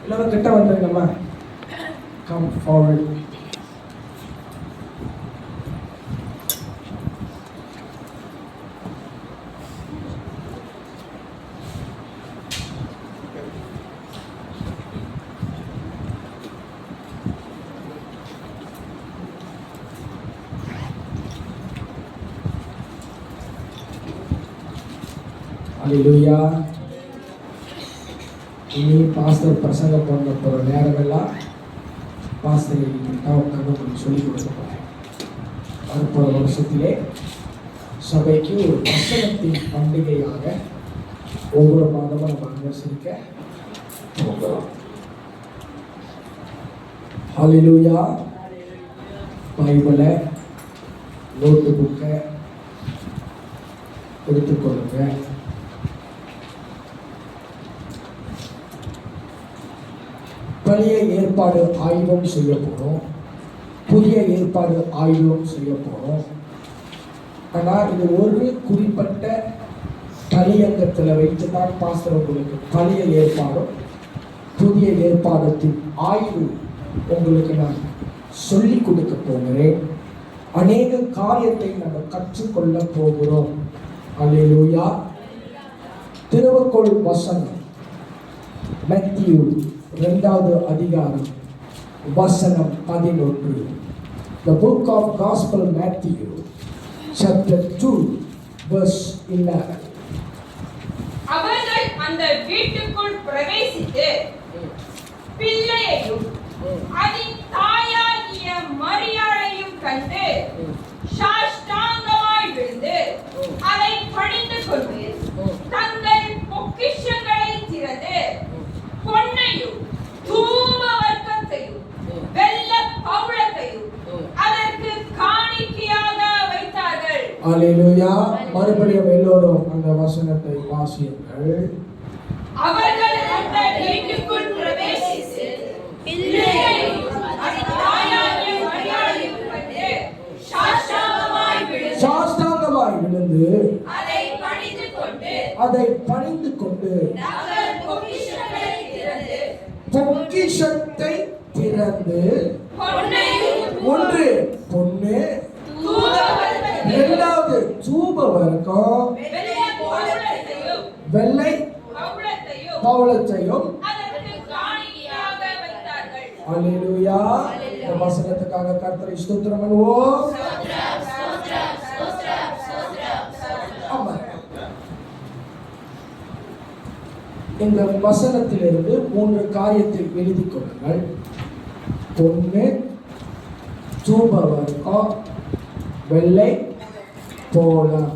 எல்லாரும் கிட்ட வந்துருங்கம்மா. Come forward. அல்லேலூயா. இனி பாஸ்டர் பிரசங்கம் பண்ண போகிற நேரமெல்லாம் பாஸ்டர் உட்காந்து உங்களுக்கு சொல்லிக் கொடுக்க போகிறேன். வரப்போகிற வருஷத்திலே சபைக்கு ஒரு வசனத்தின் பண்டிகையாக ஒவ்வொரு மாதமும் நம்ம அனுசரிக்க போகிறோம். அல்லேலூயா. பைபிளை நோட்டு புக்கை எடுத்துக்கொள்ளுங்க. பழைய ஏற்பாடு ஆய்வும் செய்ய போகிறோம், புதிய ஏற்பாடு ஆய்வும் செய்ய போகிறோம். ஆனால் இது ஒரு குறிப்பிட்ட தலையங்கத்தில் வைத்து தான் பாஸ்டர் உங்களுக்கு பழைய ஏற்பாடும் புதிய ஏற்பாடத்தின் ஆய்வு உங்களுக்கு நான் சொல்லிக் கொடுக்க போகிறேன். அநேக காரியத்தை நம்ம கற்றுக்கொள்ள போகிறோம். அல்லேலூயா. திருவக்கோள் வசனம் மத்தேயு 2வது அதிகாரம் வசனம் 11. The book of Gospel Matthew chapter 2 verse 11. அவர்கள் அந்த வீட்டுக்குள் பிரவேசித்து பிள்ளையையும் அதன் தாயாகிய மரியாளையும் கண்டு சாஷ்டாங்கமாய் விழுந்து அதை பணிந்து கொண்டு தங்கள் பொக்கிஷங்களை திறந்து பொன்னையும் தூப வர்க்கத்தையும் வெள்ள பவுளத்தையும் அதற்கு காணிக்கையாக வைத்தார்கள். அல்லேலூயா. மறுபடியும் எல்லோரும் அந்த வசனத்தை வாசியுங்கள். அவர்கள் அந்த வீட்டுக்குள் பிரவேசித்து பிள்ளையையும் அதன் தாயாகிய மரியாளையும் கண்டு சாஷ்டாங்கமாய் விழுந்து அதை பணிந்து கொண்டு பொக்கிஷத்தை திறந்து ஒன்று பொன்னு, இரண்டாவது தூப வர்க்கம், வெள்ளை பவுளத்தையும். அல்லேலூயா. இந்த வசனத்துக்காக கர்த்தரை ஸ்தோத்திரம் பண்ணுவோம். இந்த வசனத்திலிருந்து 3 காரியத்தை எழுதிக் கொள்ளுங்கள். பொன்னு, தூப வர்க்கம், வெள்ளை பவுளம்.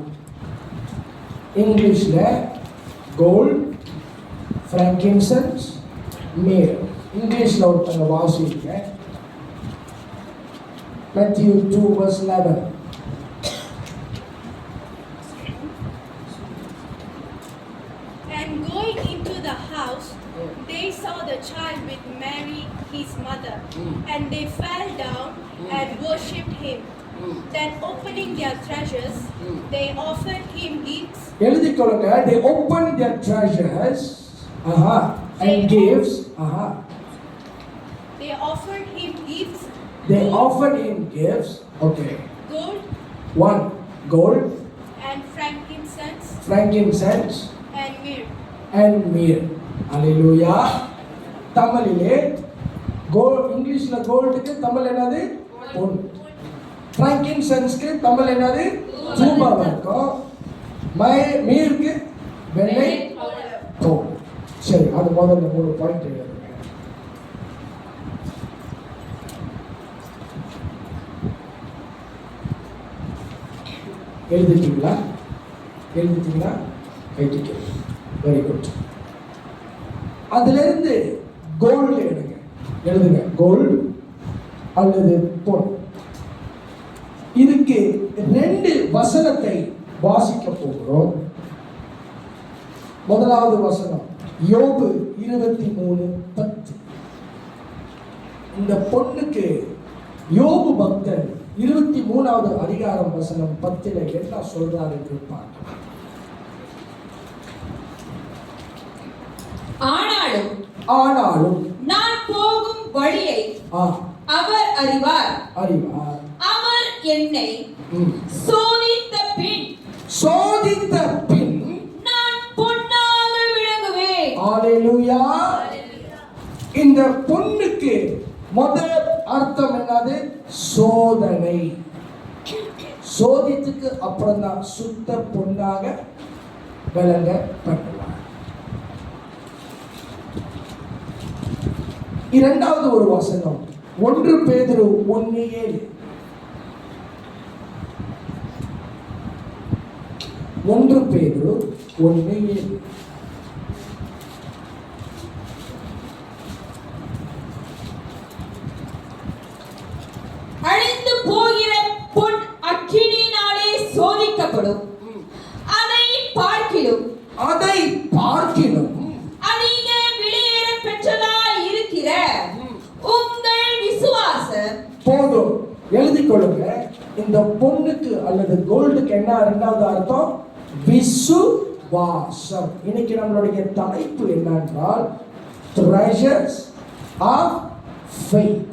இங்கிலீஷ்ல கோல்ட், ஃப்ராங்கின்சன்ஸ், மீர். இங்கிலீஷ்ல ஒருத்தங்க வாசிங்க. Matthew 2 verse 11. And going into the house, they saw the child with Mary, his mother, and they fell down and worshipped him. Then opening their treasures, they offered him gifts. எழுதிக் கொள்ளுங்க. They opened their treasures and gifts. They offered him gifts. They offered him gifts. Okay. Gold. 1. Gold. And frankincense. Frankincense. And myrrh. And myrrh. Hallelujah. தமிழிலே gold, இங்கிலீஷ்ல கோல்டுக்கு தமிழ் என்னது? பொன். ஃப்ராங்கின்சென்ஸ்க்கு தமிழ் என்னது? தூப வர்க்கம். மீருக்கு வெள்ளை பவுளம். சரி, அது முதல்ல 3 பாயிண்ட் எழுதுங்க. எழுதிட்டீங்களா? கைட்டிக்க. Very good. அதிலிருந்து கோல்டு எழுதுங்க. கோல்டு அல்லது பொன். இதுக்கு 2 வசனத்தை வாசிக்க போகிறோம். முதலாவது வசனம் யோபு 23:10. இந்த பொண்ணுக்கு யோபு பக்தர் 23வது அதிகாரம் வசனம் 10 என்ன சொல்றாரு என்று பார்க்கலாம். ஆனாலும் போகும் வழியை ஆ, அவர் அறிவார். அறிவார். அவர் என்னை ம். சோதித்த பின் சோதித்த பின் நான் பொன்னாக விளங்குவேன். ஹalleluya. இந்த பொன்னுக்கு முதல் அர்த்தம் என்னது? சோதனை. சோதித்துக்கு அப்புறம் தான் சுத்த பொன்னாக விளங்க பண்ணுவார். இரண்டாவது ஒரு வசனம் 1 பேதுரு 1:7. 1 பேதுரு 1:7. அழிந்து போகிற பொன் அக்கினியினாலே சோதிக்கப்படும். அதை பார்க்கிலும் அதை பார்க்கிலும் அதிக விலையேற பெற்றதாய் இருக்கிற உங்கள் விசுவாசம் போதும். எழுதிக் கொள்ளுங்க. இந்த பொண்ணுக்கு அல்லது கோல்டுக்கு என்ன இரண்டாவது அர்த்தம்? விசுவாசம். இன்னைக்கு நம்மளுடைய தலைப்பு என்னென்றால் treasures of faith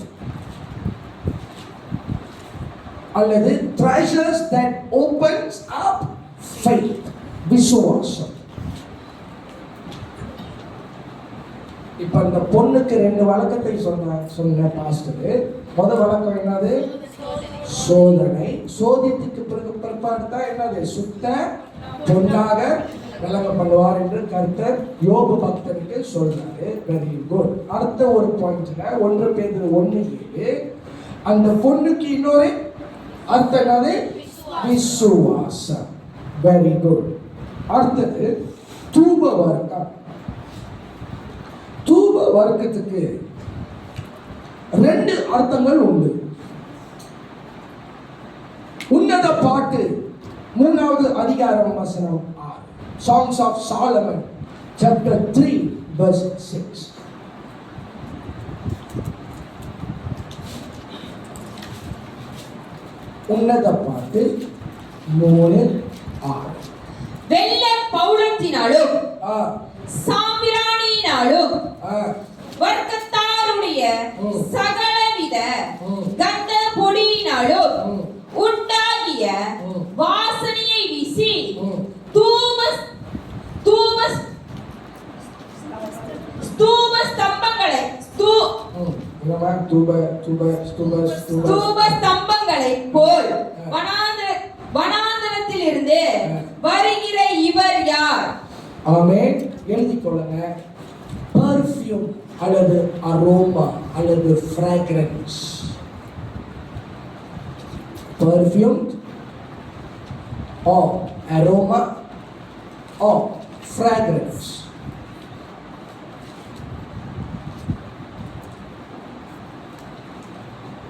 அல்லது treasures that opens up faith. விசுவாசம். இப்ப இந்த பொண்ணுக்கு 2 வழக்கத்தை சொன்ன பாஸ்டர். முதல் வழக்கம் என்னது? சோதனை. சோதித்துக்கு பிற்பாடு தான் என்னது? சுத்த பொன்னாக விளங்க பண்ணுவார் என்று கர்த்தர் யோபு பக்தனுக்கு சொல்றாரு. Very good. அடுத்த ஒரு பாயிண்ட்ல 1 பேதுரு 1:7 அந்த பொண்ணுக்கு இன்னொரு அர்த்தம் என்னது? விசுவாசம். Very good. அடுத்தது தூப வர்க்கம். தூப வர்க்கத்துக்கு 2 அர்த்தங்கள் உண்டு. உன்னத பாட்டு 3வது அதிகாரம் வசனம் 6. Songs of Solomon chapter 3 verse 6. உன்னத பாட்டு 3:6. வெள்ள பௌளத்தினாலும் ஆ சாம்பிராணியினாலும் ஆ வர்க்கத்தாருடைய சகலவித கந்த பொடியினாலும் உண்டாகிய வாசனையை வீசி தூப ஸ்தம்பங்களை ஸ்தம்பங்களை போல் வனாந்தரத்திலிருந்து வருகிற இவர் யார்? ஆமென். எழுதிக் கொள்ளுங்க. பர்ஃப்யூம் அல்லது அரோமா அல்லது fragrance. Perfume or aroma or fragrance.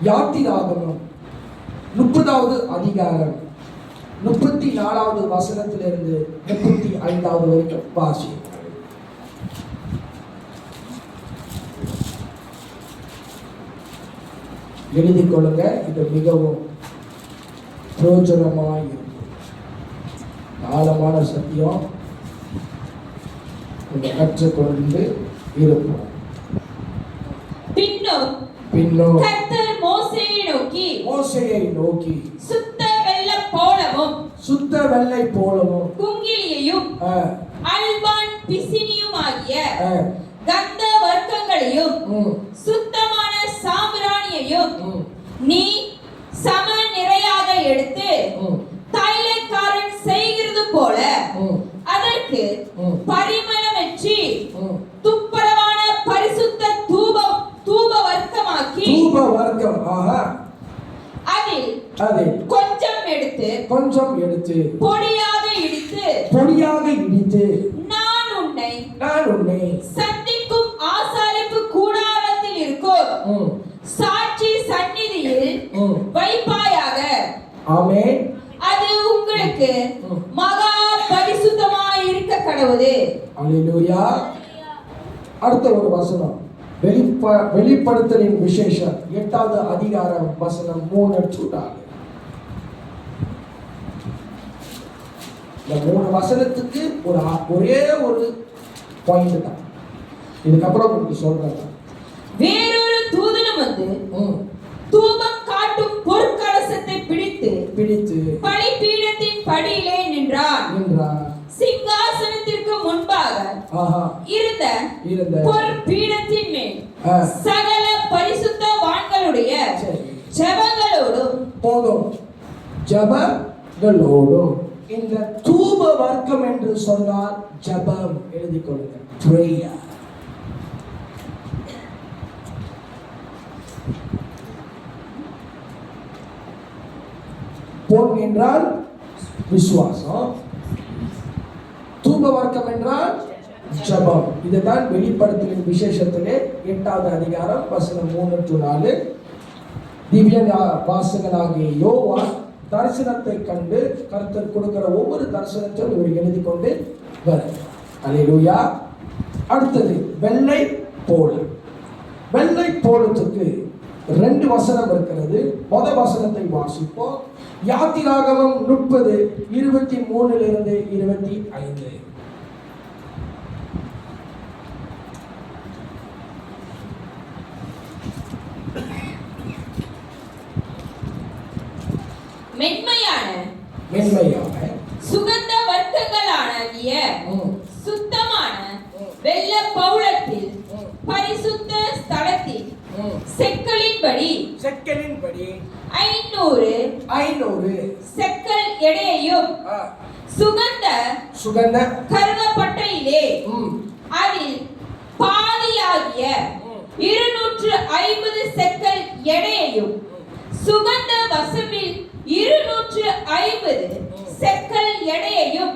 யாத்திராகமம் 30வது அதிகாரம் 34வது வசனத்திலிருந்து 35வது வரைக்கும் வாசி. எழுதிக் கொள்ளுங்க. இது மிகவும் பிரயோஜனமாய் இருக்கும். ஆழமான சத்தியம் கற்றுக்கொண்டு இருப்போம். பின்னும் கர்த்தர் மோசேயை நோக்கி சுத்த வெள்ளை போலவும் குங்கிலியையும் அல்பான் பிசினியுமாகிய கந்த வர்க்கங்களையும் சுத்தமான சாம்பிராணியையும் நீ சம நிறையாக எடுத்து தைலக்காரன் செய்கிறது போல அதற்கு பரிமளமற்றி துப்பரவான பரிசுத்த தூப வர்க்கமாக்கி அதில் கொஞ்சம் எடுத்து பொடியாக இடித்து நான் உன்னை சந்திக்கும் ஆசாரிப்பு கூடாரத்தில் இருக்கும் சாட்சி சந்நிதியில் வைப்பாயாக. ஆமென். அது உங்களுக்கு மகா பரிசுத்தமாய் இருக்க கடவுளே. அல்லேலூயா. அடுத்த ஒரு வசனம் வெளிப்படுத்தலின் விசேஷம் 8வது அதிகாரம் வசனம் 3-4. இந்த 3 வசனத்துக்கு ஒரே ஒரு பாயிண்ட் தான். இதுக்கப்புறம் உங்களுக்கு சொல்றேன். வேறொரு தூதனும் வந்து ம். தூபம் காட்டும் பொற்கலசத்தை பிடித்து பிடித்து பலிபீடத்தின் படியிலே நின்றான். நின்றார். சிங்காசனத்திற்கு முன்பாக ஆஹா. இருந்த இருந்த பொற்பீடத்தின் மேல் ஆ. சகல பரிசுத்தவான்களுடைய சரி. ஜெபங்களோடும் போதும். ஜபங்களோடும். இந்த தூப வர்க்கம் என்று சொன்னால் ஜபம். எழுதிக் கொள்ளுங்க. Prayer. பொன் என்றால் விசுவாசம், தூப வர்க்கம் என்றால் ஜபம். இதுதான் வெளிப்படுத்தலின் விசேஷத்திலே 8வது அதிகாரம் வசனம் 3 to 4. திவ்ய வாசகனாகிய யோவான் தரிசனத்தை கண்டு கர்த்தர் கொடுக்கிற ஒவ்வொரு தரிசனத்தையும் இவர் எழுதி கொண்டு வருகிறார். அல்லேலூயா. அடுத்தது வெள்ளை போல். வெள்ளை போலத்துக்கு 2 வசனம் இருக்கிறது. முதல் வசனத்தை வாசிப்போம். யாத்திராகமம் 30:23 25. மென்மையான சுகந்த வர்க்கங்களாகிய சுத்தமான வெள்ள பவுளத்தில் பரிசுத்த ஸ்தலத்தில் செக்கலின்படி 500 செக்கல் எடையையும் சுகந்த கருவப்பட்டையிலே அதில் பாதியாகிய 250 செக்கல் எடையையும் சுகந்த வசமில் 250 செக்கல் எடையையும்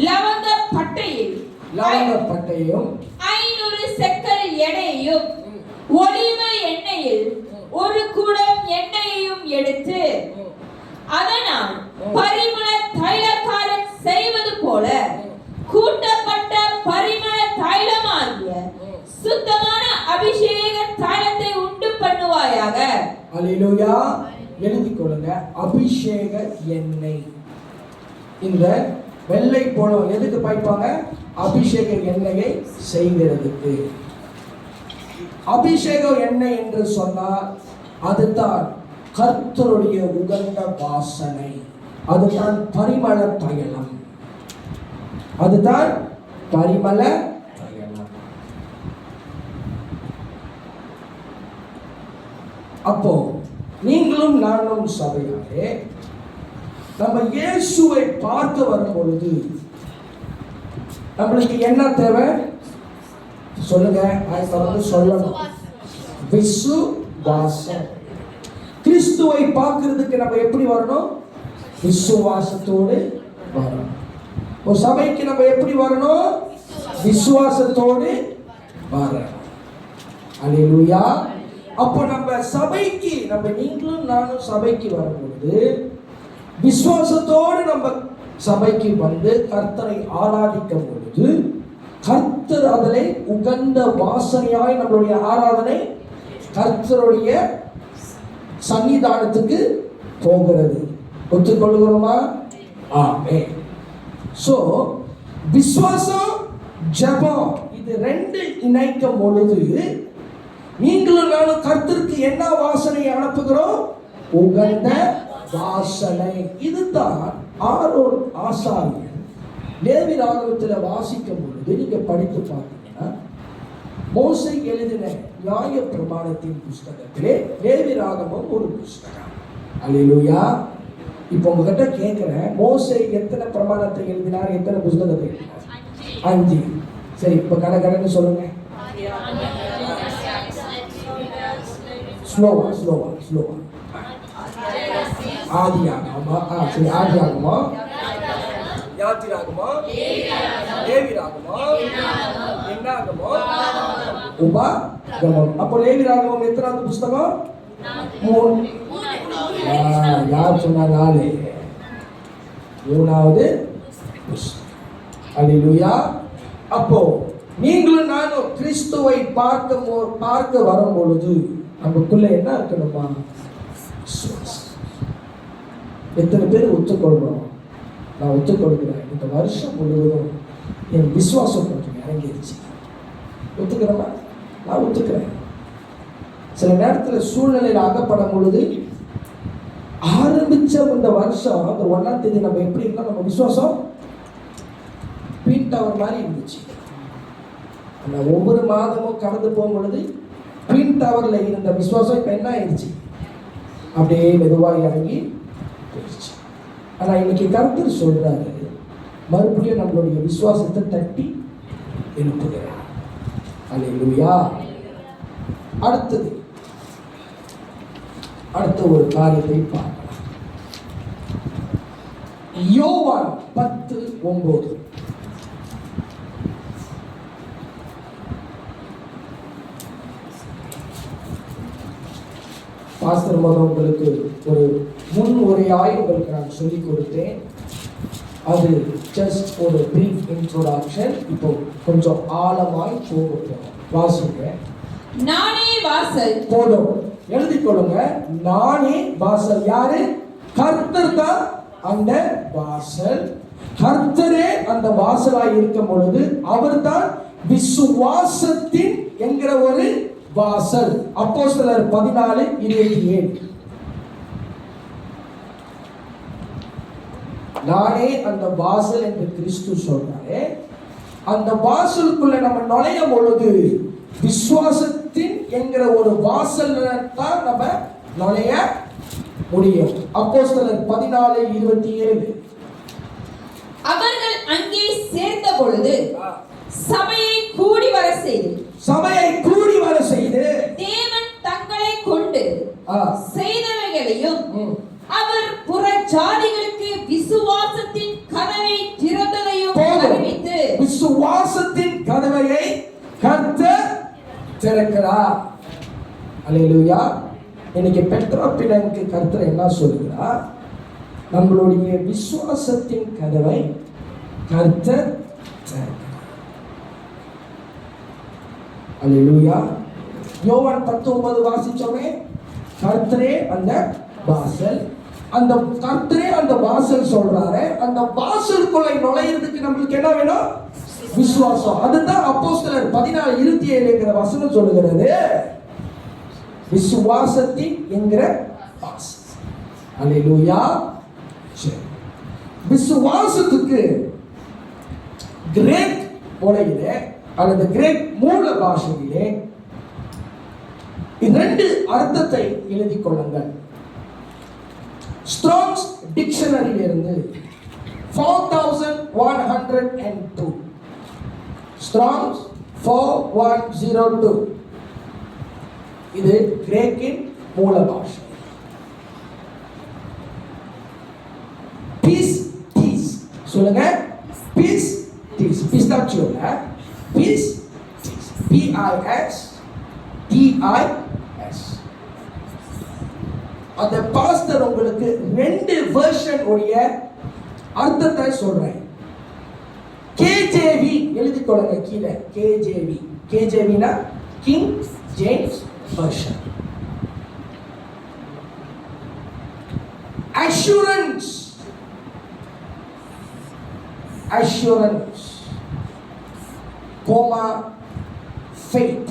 லவங்க பட்டையும் 500 செக்கல் எடையையும் ஒலிவ எண்ணெயில் 1 குடம் எண்ணெயையும் எடுத்து அதனால் பரிமள தைலக்காரன் செய்வது போல கூட்டப்பட்ட பரிமள தைலமாகிய சுத்தமான அபிஷேக தைலத்தை உண்டு பண்ணுவாயாக. அல்லேலூயா. எழுதிக் கொள்ளுங்க. அபிஷேக எண்ணெய். இந்த வெள்ளை போலம் எதுக்கு பாய்ப்பாங்க? அபிஷேக எண்ணெயை செய்கிறதுக்கு. அபிஷேக எண்ணெய் என்று சொன்னால் அதுதான் கர்த்தருடைய உகந்த வாசனை. அதுதான் பரிமள தைலம். அதுதான் பரிமள தைலம். அப்போ நீங்களும் நானும் சபையாரே நம்ம இயேசுவை பார்க்க வரும் பொழுது நம்மளுக்கு என்ன தேவை சொல்லுங்க. சொல்லணும். விசுவாசம். கிறிஸ்துவை பார்க்கிறதுக்கு நம்ம எப்படி வரணும்? விசுவாசத்தோடு வரணும். ஒரு சபைக்கு நம்ம எப்படி வரணும்? விசுவாசத்தோடு வரணும். அல்லேலூயா. அப்போ நம்ம சபைக்கு நீங்களும் நானும் சபைக்கு வரும்பொழுது விசுவாசத்தோடு நம்ம சபைக்கு வந்து கர்த்தரை ஆராதிக்கும் பொழுது கர்த்தர் அதிலே உகந்த வாசனையாய் நம்மளுடைய ஆராதனை கர்த்தருடைய சன்னிதானத்துக்கு போகிறது. ஒத்துக்கொள்கிறோமா? ஆமென். சோ விசுவாசம் ஜெபம் இது 2 இணைக்கும் பொழுது நீங்களும் நானும் கர்த்தருக்கு என்ன வாசனை அனுப்புகிறோம்? உகந்த வாசனை. இதுதான் ஆரோன் ஆசாரியன் லேவி ராகமத்தில் வாசிக்கும் பொழுது நீங்க படித்து பார்த்தீங்கன்னா மோசே எழுதின நியாய பிரமாணத்தின் புஸ்தகத்திலே லேவி ராகமம் ஒரு புஸ்தகம். அல்லேலூயா. இப்போ உங்ககிட்ட கேட்கிறேன், மோசே எத்தனை பிரமாணத்தை எழுதினார்? எத்தனை புஸ்தகத்தை எழுதினார்? 5. சரி, இப்போ கடன்னு சொல்லுங்க. ஸ்லோவா. ஆதியாகமம், சரி, ஆதியாகமம், யாத்திராகமம், லேவியராகமம், என்னாகமம், உபாகமம். அப்போ லேவியராகமம் எத்தனாவது புஸ்தகம்? 3. யார் சொன்னா? 4. 3வது புஸ்தகம். அல்லேலூயா. அப்போ நீங்களும் நானும் கிறிஸ்துவை பார்க்க வரும் பொழுது நமக்குள்ள என்ன இருக்கணுமா? எத்தனை பேர் ஒத்துக்கொள்றோம்? நான் ஒத்துக்கொள்கிறேன். இந்த வருஷம் முழுவதும் என் விசுவாசம் கொஞ்சம் இறங்கிருச்சு. ஒத்துக்கிறேன். நான் ஒத்துக்கிறேன். சில நேரத்தில் சூழ்நிலையில் அகப்படும் பொழுது ஆரம்பிச்ச இந்த வருஷம் அந்த 1ஆம் தேதி நம்ம எப்படி இருக்கோம், நம்ம விசுவாசம் ட்வின் டவர் மாதிரி இருந்துச்சு. அந்த ஒவ்வொரு மாதமும் கடந்து போகும் பொழுது ட்வின் டவர்ல இருந்த விசுவாசம் இப்போ என்ன ஆயிடுச்சு, அப்படியே மெதுவாக இறங்கி போயிடுச்சு. ஆனா இன்னைக்கு கர்த்தர் சொல்றாரு, மறுபடியும் நம்மளுடைய விசுவாசத்தை தட்டி எழுப்புகிறார். அல்லேலூயா. அடுத்த ஒரு காரியத்தை பார்க்கலாம். யோவான் 10:9. பாஸ்டர் மகன் உங்களுக்கு ஒரு முன் உரையாய் உங்களுக்கு நான் சொல்லிக் கொடுத்தேன். அது ஜஸ்ட் ஒரு பிரீஃப் இன்ட்ரோடக்ஷன். இப்போ கொஞ்சம் ஆழமாய் போகிறோம். வாசிங்க. நானே வாசல். போதும், எழுதிக் கொள்ளுங்க. நானே வாசல். யாரு? கர்த்தர் தான் அந்த வாசல். கர்த்தரே அந்த வாசலாய் இருக்கும் பொழுது அவர் தான் விசுவாசத்தின் என்கிற ஒரு வாசல். அப்போஸ்தலர் 14:27. நானே அந்த வாசல் என்று கிறிஸ்து சொல்றாரு. அந்த வாசலுக்குள்ள நம்ம நுழையும் பொழுது விசுவாசத்தின் என்கிற ஒரு வாசல் தான் நம்ம நுழைய முடியும். அப்போஸ்தலர் 14:27. அவர்கள் அங்கே சேர்ந்த பொழுது சபையை கூடி வர செய்து தேவன் தங்களை கொண்டு செய்தவைகளையும் அவர் புற ஜாதிகளுக்கு விசுவாசத்தின் கதவை திறந்ததையும் அறிவித்து, விசுவாசத்தின் கதவையை கர்த்தர் திறக்கிறார். அல்லேலூயா. இன்னைக்கு பெத்ரா பிள்ளைக்கு கர்த்தர் என்ன சொல்கிறார்? நம்மளுடைய விசுவாசத்தின் கதவை கர்த்தர் திறக்கிறார். அல்லேலூயா. யோவான் 10:9 வாசிச்சோமே. கர்த்தரே அந்த வாசல். அந்த கர்த்தரே அந்த வாசல் சொல்றாரு. அந்த வாசலுக்குள்ள நுழையிறதுக்கு நம்மளுக்கு என்ன வேணும்? விசுவாசம். அதுதான் அப்போஸ்தலர் 14:27 வசனம் சொல்லுகிறது. விசுவாசத்தின் என்கிற வாசல். அல்லேலூயா. விசுவாசத்துக்கு கிரேக் மொழியிலே அல்லது கிரேக் மூல பாஷையிலே இரண்டு அர்த்தத்தை எழுதிக் கொள்ளுங்கள். ஸ்ட்ராங்ஸ் டிக்ஷனரியிலிருந்து 4102. ஸ்ட்ராங்ஸ் 4102. இது கிரேக்கின் மூல பாஷை. பீஸ் டீஸ் சொல்லுங்க. பீஸ் டீஸ். பிஸ்தாச்சியோல பீஸ் டீஸ். PIS TIS. அந்த பாஸ்டர் உங்களுக்கு ரெண்டு வெர்ஷன் உடைய அர்த்தத்தை சொல்றேன். KJV எழுதிக் கொள்ளுங்க கீழே. KJV னா king James version. assurance comma faith.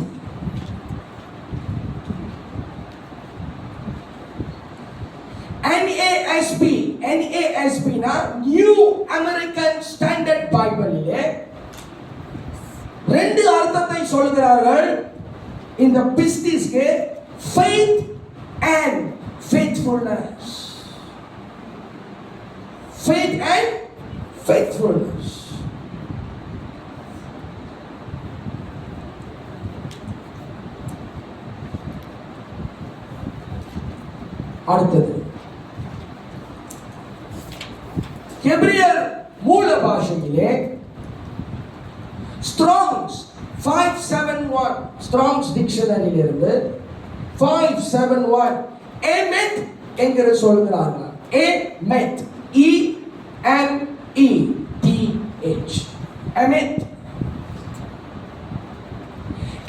NASB na New American Standard Bible ile ரெண்டு அர்த்தத்தை சொல்கிறார்கள். இந்த பிஸ்டிஸ்க்கு faith and faithfulness. Faith and faithfulness. அடுத்தது ஹெப்ரியர் மூல பாஷையிலே ஸ்ட்ராங்ஸ் 571 ஸ்ட்ராங்ஸ் டிக்ஷனரியிலிருந்து 571 எமெத் என்கிற சொல்கிறார்கள். எமெத் EMETH எமெத்.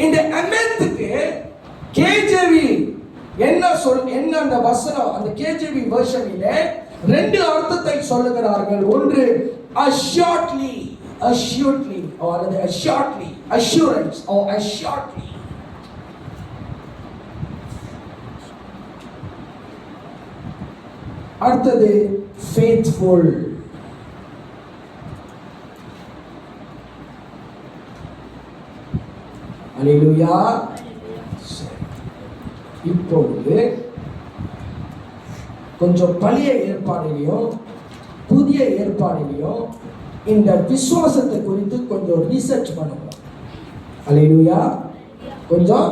இந்த எமெத்துக்கு KJV என்ன அந்த வசனம் அந்த KJV வெர்ஷனிலே ரெண்டு அர்த்தத்தை சொல்லுகிறார்கள். ஒன்று assuredly அல்லது assuredly assurance or assuredly. அடுத்தது faithful. அல்லேலூயா. சரி. இப்பொழுது கொஞ்சம் பழைய ஏற்பாடிலையும் புதிய ஏற்பாடிலையும் இந்த விசுவாசத்தை குறித்து கொஞ்சம் ரீசர்ச் பண்ணுங்க. அல்லேலூயா. கொஞ்சம்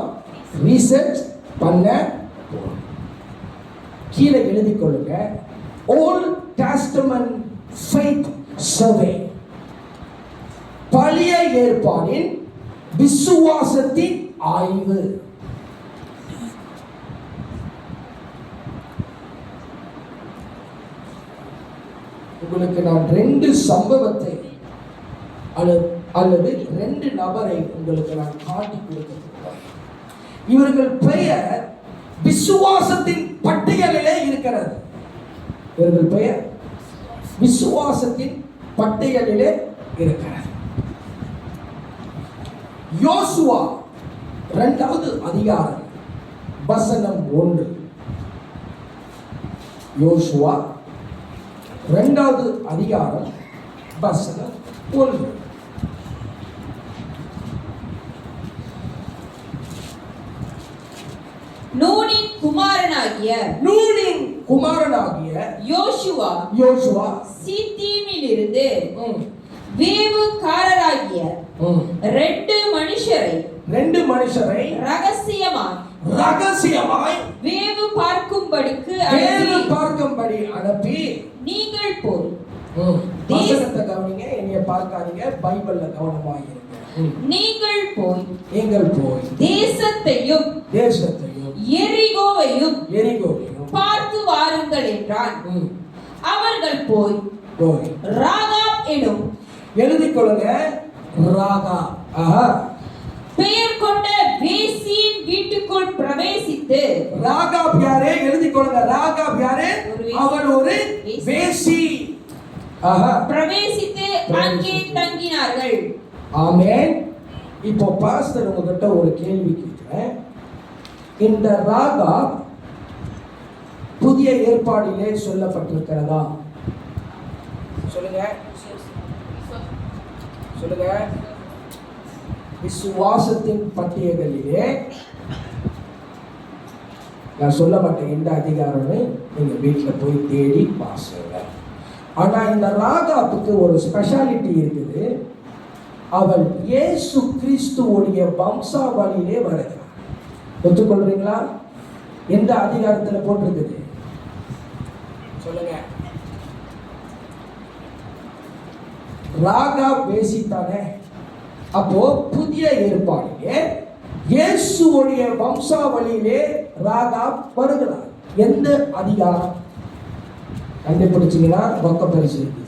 ரீசர்ச் பண்ண போறோம். கீழே எழுதி கொள்ளுங்க. ஓல்ட் டெஸ்டமென்ட் ஃபெய்த் சர்வே, பழைய ஏற்பாடின் விசுவாசத்தின் ஆய்வு. உங்களுக்கு நான் 2 சம்பவத்தை அல்லது 2 நபரை உங்களுக்கு நான் காட்டி கொடுக்கிறேன். இவர்கள் பெயர் விசுவாசத்தின் பட்டியலிலே இருக்கிறது. இவர்கள் பெயர் விசுவாசத்தின் பட்டியலிலே இருக்கிறது. யோசுவா 2வது அதிகாரம் வசனம் 1. யோசுவா 2வது அதிகாரம் வசனம் 1. நூனின் குமாரனாகிய யோசுவா சீத்தீமிலிருந்து வேவுகாரராகிய 2 மனுஷரை ரகசியமாய் வேவு பார்க்கும்படி அனுப்பி நீங்கள் போய் வசனத்தை கவனிங்க, என்னைய பார்க்காதீங்க, பைபிள்ல கவனமாக இருங்க. நீங்கள் போய் தேசத்தையும் எரிகோவையும் பார்த்து வாருங்கள் என்றான். அவர்கள் போய் ராகாப் எனும், எழுதிக் கொள்ளுங்க, ராகாப் பெயர் கொண்ட வேசியின் வீட்டுக்குள் பிரவேசித்து. ராகாப் யாரே? எழுதிக் கொள்ளுங்க. ராகாப் யாரே? அவள் ஒரு வேசி. பிரவேசித்து அங்கே தங்கினார்கள். ஆமென். இப்போ பாஸ்டர் உங்ககிட்ட ஒரு கேள்வி கேட்கிறேன். இந்த ராகாப் புதிய ஏற்பாடிலே சொல்லப்பட்டிருக்கிறதா? சொல்லுங்க. விசுவாசத்தின் பட்டியலிலே நான் சொல்ல மாட்டேன் எந்த அதிகாரம்னு, நீங்க வீட்டுல போய் தேடி வாசிங்க. ஆனா இந்த ராகாப்புக்கு ஒரு ஸ்பெஷாலிட்டி இருக்குது. அவள் இயேசு கிறிஸ்துவோடைய வம்சாவளியிலே வருகிறார். ஒத்துக்கொள்றீங்களா? எந்த அதிகாரத்துல போட்டிருக்குது சொல்லுங்க. ராகாப் பேசித்தானே. அப்போ புதிய ஏற்பாடிலே இயேசுவோடைய வம்சாவளியிலே ராகாப் வருகிறார். எந்த அதிகாரம் கண்டுபிடிச்சீங்கன்னா ரொக்க பரிசு இருக்குது.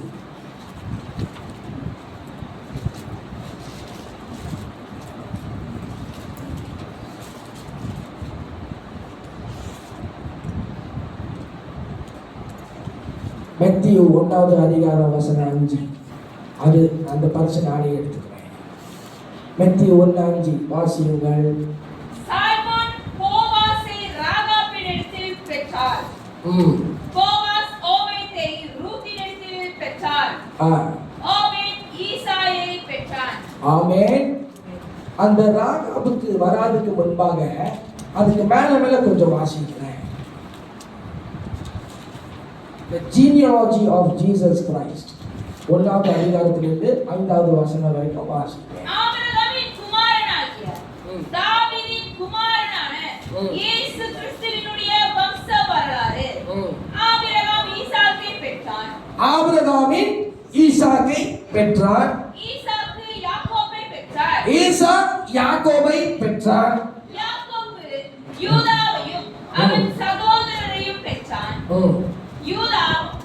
மத்தேயு 1வது அதிகாரம் வசனம் 5. அது அந்த பரிசு நானே எடுத்துக்கிறேன். மத்தேயு 1:5 வாசியுங்கள். சைமோன் போவாசை ராகாபினிடத்தில் பெற்றார். போவாஸ் ஓபேத்தை ரூத்தினிடத்தில் பெற்றார். ஓபேத் ஈசாயை பெற்றான். ஆமென். அந்த ராகாபுக்கு வராதுக்கு முன்பாக அதுக்கு மேல கொஞ்சம் வாசிக்கிறேன். The genealogy of Jesus Christ 1வது அதிகாரத்திலிருந்து 5வது வசனம் வரைக்கும் வாசிக்கிறேன். ஆபிரகாமின் குமாரனாகிய தாவீதின் குமாரனான இயேசு கிறிஸ்துவினுடைய வம்ச வரலாறு. ஆபிரகாம் ஈசாக்கை பெற்றான். ஈசாக்கு யாக்கோபை பெற்றார். யாக்கோபை பெற்றார். யாக்கோபு யூதாவையும் அவன் சகோதரரையும் பெற்றான். யூதா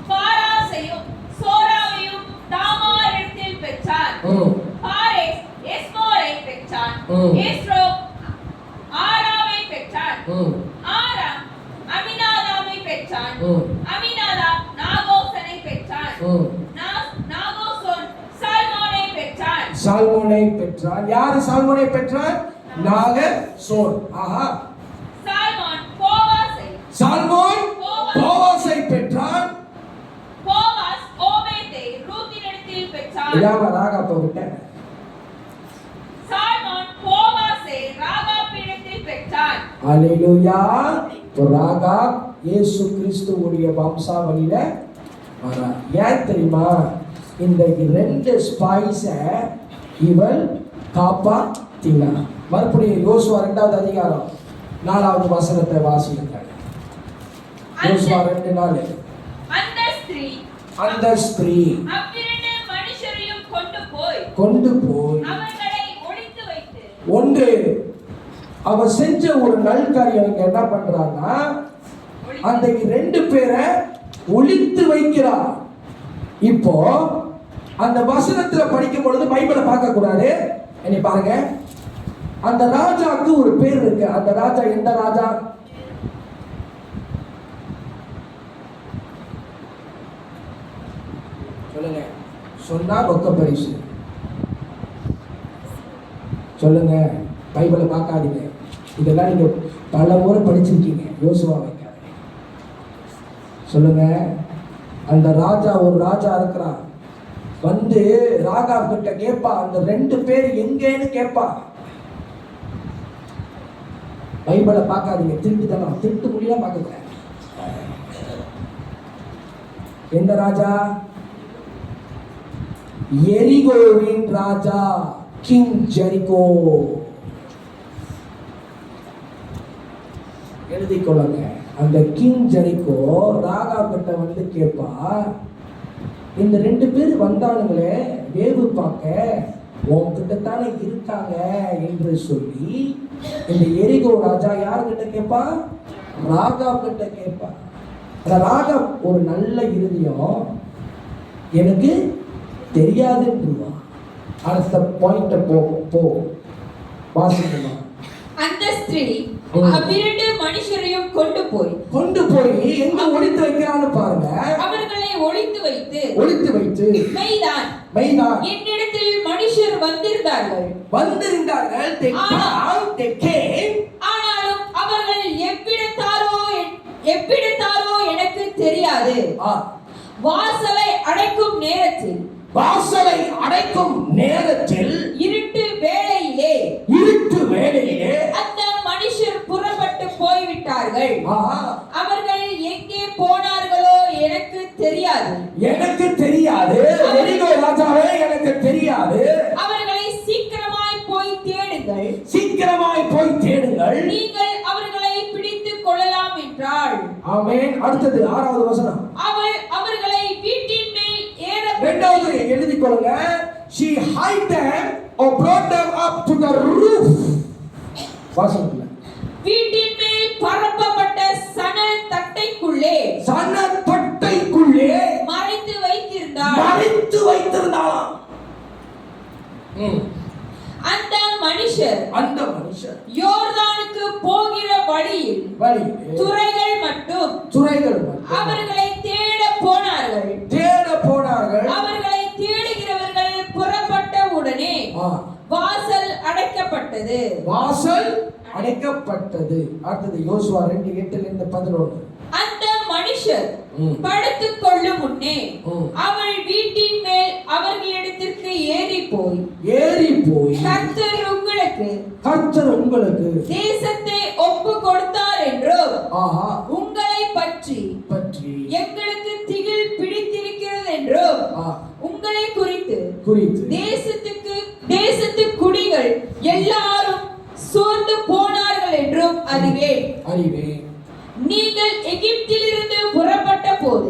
பாராசையும் சோராவையும் தாமாரிடத்தில் பெற்றான். பாரேஸ் எஸ்மோரை பெற்றான். எஸ்ரோ ஆராவை பெற்றான். ஆராம் அமினாதாபை பெற்றான். அமினாதாப் நாகோசனை பெற்றான். நாகோசோன் சால்மோனை பெற்றான். யாரு சால்மோனை பெற்றான்? நாகசோன். சால்மோன் போவாசை பெற்றான். இதாம ராகாப்ப விட்டேன். சாலமோன் போவாசை ராகாபிடத்தில் பெற்றான். அல்லேலூயா. ராகாப் இயேசு கிறிஸ்துவுடைய வம்சாவளியில வரா. ஏன் தெரியுமா? இந்த 2 ஸ்பைஸை இவள் காப்பாத்தினா. மறுபடியும் யோசுவா 2வது அதிகாரம் 4வது வசனத்தை வாசியுங்கள். யோசுவா 2:4. அந்த ஸ்திரீ அவ்விரண்டு மனுஷரையும் கொண்டு போய் அவர்களை ஒளித்து வைத்து. ஒன்று அவ செஞ்ச ஒரு நல்காரியம் என்ன பண்றான்னா, அந்த 2 பேரை ஒளித்து வைக்கிறா. இப்போ அந்த வசனத்துல படிக்கும் பொழுது பைபிளை பார்க்க கூடாது. என்ன பாருங்க, அந்த ராஜாவுக்கு ஒரு பேர் இருக்கு. அந்த ராஜா எந்த ராஜா? சொல்லுங்க. சொன்னா ரொக்க பரிசு. சொல்லுங்க. பைபிளை பார்க்காதீங்க. இதெல்லாம் நீங்க பல முறை படிச்சிருக்கீங்க. யோசுவா வைக்காதீங்க. சொல்லுங்க. அந்த ராஜா ஒரு ராஜா இருக்கிறான். வந்து ராகாப் கிட்ட கேட்பா, அந்த 2 பேர் எங்கன்னு கேட்பா. பைபிளை பார்க்காதீங்க. திருட்டு முடியலாம் பார்க்க. எந்த ராஜா? எரிகோவின் ராஜா, கிங் ஜெரிகோ. எழுதிக் கொள்ளுங்க. அந்த கிங் ஜெரிகோ ராகாப் கிட்ட வந்து கேட்பா, இந்த 2 பேர் வந்தானுங்களே வேவு பார்க்க, உன்கிட்ட தானே இருக்காங்க என்று சொல்லி இந்த எரிகோ ராஜா யார்கிட்ட கேட்பா? ராகாப் கிட்ட கேட்பா. அந்த ராகாப் ஒரு நல்ல இருதயம், எனக்கு தெரியாதுன்றா. அடுத்த பாயிண்ட போ வாசிக்கமா. அந்த ஸ்திரீ அவ்விரண்டு மனுஷரையும் கொண்டு போய் எங்க ஒளித்து வைக்கிறான்னு பாருங்க. அவர்களை ஒளித்து வைத்து மெய்தான் என்னிடத்தில் மனுஷர் வந்திருந்தார்கள். ஆனாலும் அவர்கள் எவ்விடத்தாரோ எனக்கு தெரியாது. வாசலை அடைக்கும் நேரத்தில் இருட்டு வேளையிலே அந்த மனுஷர் புறப்பட்டு போய்விட்டார்கள். அவர்கள் எங்கே போனார்களோ எனக்கு தெரியாது. எரிகோ ராஜாவே, எனக்கு தெரியாது. அவர்களை சீக்கிரமாய் போய் தேடுங்கள். நீங்கள் அவர்களை பிடித்துக் கொள்ளலாம் என்றாள். ஆமென். அடுத்தது 6வது வசனம். அவள் அவர்களை வீட்டின் மேல் ஏற. 2வது எழுதிக் கொள்ளுங்க. She hid them or brought them up to the roof. வாசனத்துல வீட்டின் மேல் பரப்பப்பட்ட சணல் தட்டைக்குள்ளே மறைத்து வைத்திருந்தாளாம். அந்த மனுஷர் யோர்தானுக்கு போகிற வழியில் துறைகள் மட்டும் அவர்களை தேட போனார்கள். அவர்களை தேடுகிறவர்கள் புறப்பட்ட உடனே வாசல் அடைக்கப்பட்டது. அடுத்தது யோசுவா 2:8-11. அந்த மனுஷர் படுத்துக் கொள்ளும் முன்னே அவள் வீட்டின் மேல் அவர்களிடத்திற்கு ஏறி போய் கர்த்தர் உங்களுக்கு தேசத்தை ஒப்பு கொடுத்தார் என்றும் உங்களை பற்றி எங்களுக்கு திகில் பிடித்திருக்கிறது என்றும் உங்களை குறித்து தேசத்து குடிகள் எல்லாரும் சோர்ந்து போனார்கள் என்றும் அறிவேன். நீங்கள் எகிப்திலிருந்து புறப்பட்ட போது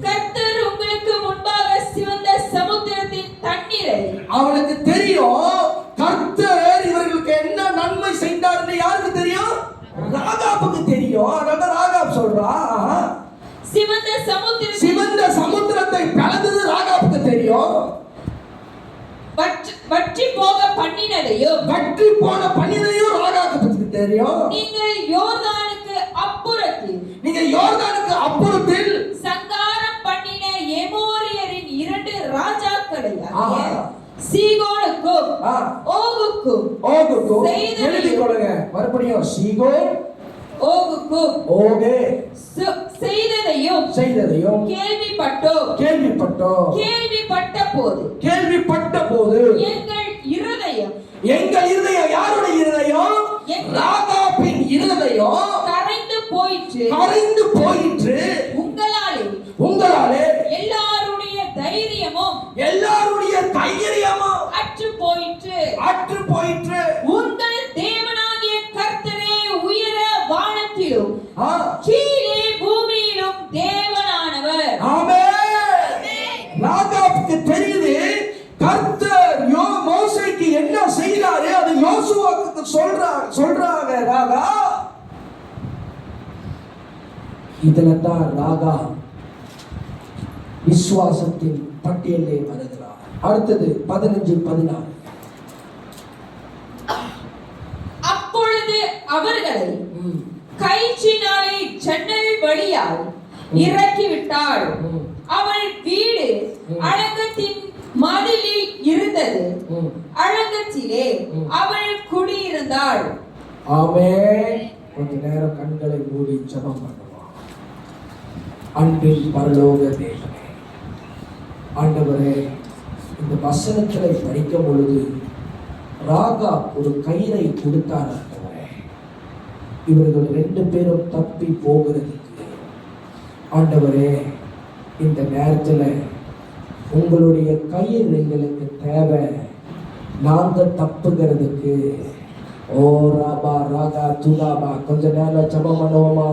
கர்த்தர் உங்களுக்கு முன்பாக சிவந்த சமுத்திரத்தின் தண்ணீரை. அவளுக்கு தெரியும் கர்த்தர் இவர்களுக்கு என்ன நன்மை செய்தார்னு. யாருக்கு தெரியும்? ராகாபுக்கு தெரியும். அதனால ராகாப் சொல்றா, சிவந்த சமுத்திரத்தை பிளந்தது ராகாபுக்கு தெரியும். வற்றி போன பண்ணினதையும் ராகாபுக்கு தெரியும். நீங்கள் யோர்தானுக்கு அப்புறத்தில் சங்காரம் பண்ணின எமோரியரின் 2 ராஜாக்களையாகிய சீகோனுக்கும் ஓகுக்கும் எழுதிக் கொள்ளுங்க. மறுபடியும் சீகோன் ஓகுக்கும் ஓகே செய்ததையும் செய்ததையும் கேள்விப்பட்டோம். கேள்விப்பட்ட போது எங்கள் இருதயம் யாருடைய இருதயம்? ராகாபின் இருதயம் கரைந்து போயிற்று. உங்களாலே எல்லாருடைய தைரியமும் அற்று போயிற்று. உங்கள் தேவனாகிய கர்த்தரே உயர வானத்திலும் கீழே பூமியிலும் தேவனானவர். ஆமென். ராகாபுக்கு தெரியுது கர்த்தர் மோசேக்கு என்ன செய்தாரு, அது யோசுவாவுக்கு சொல்றாங்க. ராகா இதுல தான் ராகா விசுவாசத்தின் பட்டியலே வருகிறார். அடுத்தது 15-16. அப்பொழுது அவர்களை கயிற்றினாலே ஜன்னல் வழியால் இறக்கிவிட்டாள். அவள் வீடு அலங்கத்தின் மதிலில் இருந்தது. அலங்கத்திலே அவள் குடியிருந்தாள். ஆமென். கொஞ்ச நேரம் கண்களை மூடி ஜெபம் பண்ணுவோம். அன்பின் பரலோக தேவனே, ஆண்டவரே, இந்த வசனங்களை படிக்கும் பொழுது ராகா ஒரு கயிறை கொடுத்தார். ஆண்டவரே, இவர்கள் 2 பேரும் தப்பி போகிறதுக்கு ஆண்டவரே இந்த நேரத்தில் உங்களுடைய கயிறு எங்களுக்கு தேவை. நாங்க தப்புகிறதுக்கு. ஓ ராபா ராகா துதாபா, கொஞ்ச நேரம் ஜெபம் பண்ணுவோமா?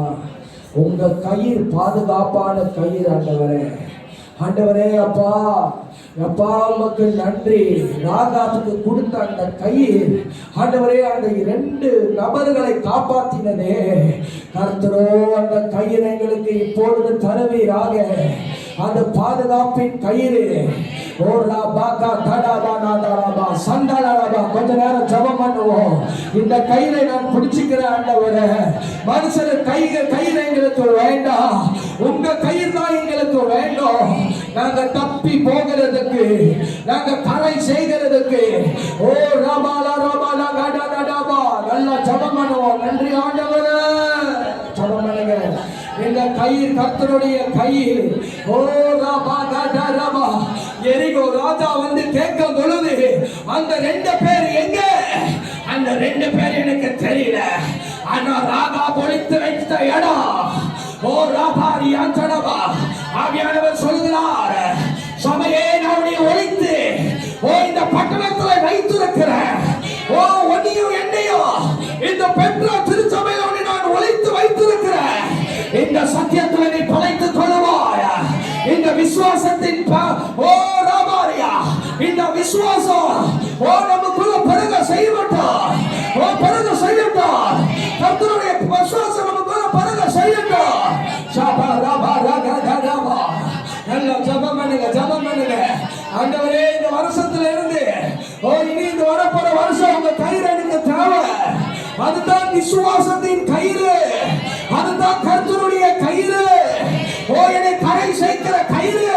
உங்க கயிறு பாதுகாப்பான கயிறு ஆண்டவரே. ஆண்டவரே அப்பா உமக்கு நன்றி. ராகாத்துக்கு கொடுத்த அந்த கயிறு ஆண்டவரே அந்த 2 நபர்களை காப்பாற்றினதே. கர்த்தரோ அந்த கயிறு எங்களுக்கு இப்பொழுது தருவீராக. அந்த பாதுகாப்பின் கயிறு. கொஞ்ச நேரம் ஜெபம் பண்ணுவோம். இந்த கயிறை நான் பிடிச்சுக்கிறேன் ஆண்டவரே. மனுஷன் கயிறு எங்களுக்கு வேண்டாம், உங்க கயிறு தான் எங்களுக்கு வேண்டும். நாங்க தப்பி போகிறதுக்கு, நாங்க கரை செய்கிறதுக்கு. ஓ ரபாலா ரபாலா கடா கடா. நல்லா ஜெபம் பண்ணுவோம். நன்றி ஆண்டவரே. ஜெபம் பண்ணுங்க. இந்த கயிறு கர்த்தருடைய கயிறு. ஓ ரபா கடா ரபா. எரிகோ ராஜா வந்து கேட்கும் பொழுது அந்த 2 பேர் எங்க? அந்த 2 பேர் எனக்கு தெரியல. ஆனா ராகா பொழித்து வைத்த இடம். ஓ ராபாரி அந்தனவா. ஆவியானவர் சொல்கிறார், சபையே நான் ஒழித்து இந்த பட்டணத்தில் வைத்திருக்கிறேன். உன்னையும் என்னையும் இந்த பெற்றா திருச்சபையோடு நான் ஒழித்து வைத்திருக்கிறேன். இந்த சத்தியத்தில் நீ படைத்துக் கொள்வாய். இந்த விசுவாசத்தின் இந்த விசுவாசம் நமக்குள்ள பெருக செய்யட்டும். கர்த்தருடைய விசுவாசம் நமக்குள்ள பெருக செய்யட்டும். நல்லா ஜெபம் பண்ணுங்க. ஆண்டவரே, இந்த வருஷத்துல இருந்து இனி இந்த வரப்போற வருஷம் உங்க கயிறு எனக்கு தேவை. அதுதான் விசுவாசத்தின் கயிறு. அதுதான் கர்த்தருடைய கயிறு. என்னை கரை சேர்க்கிற கயிறு.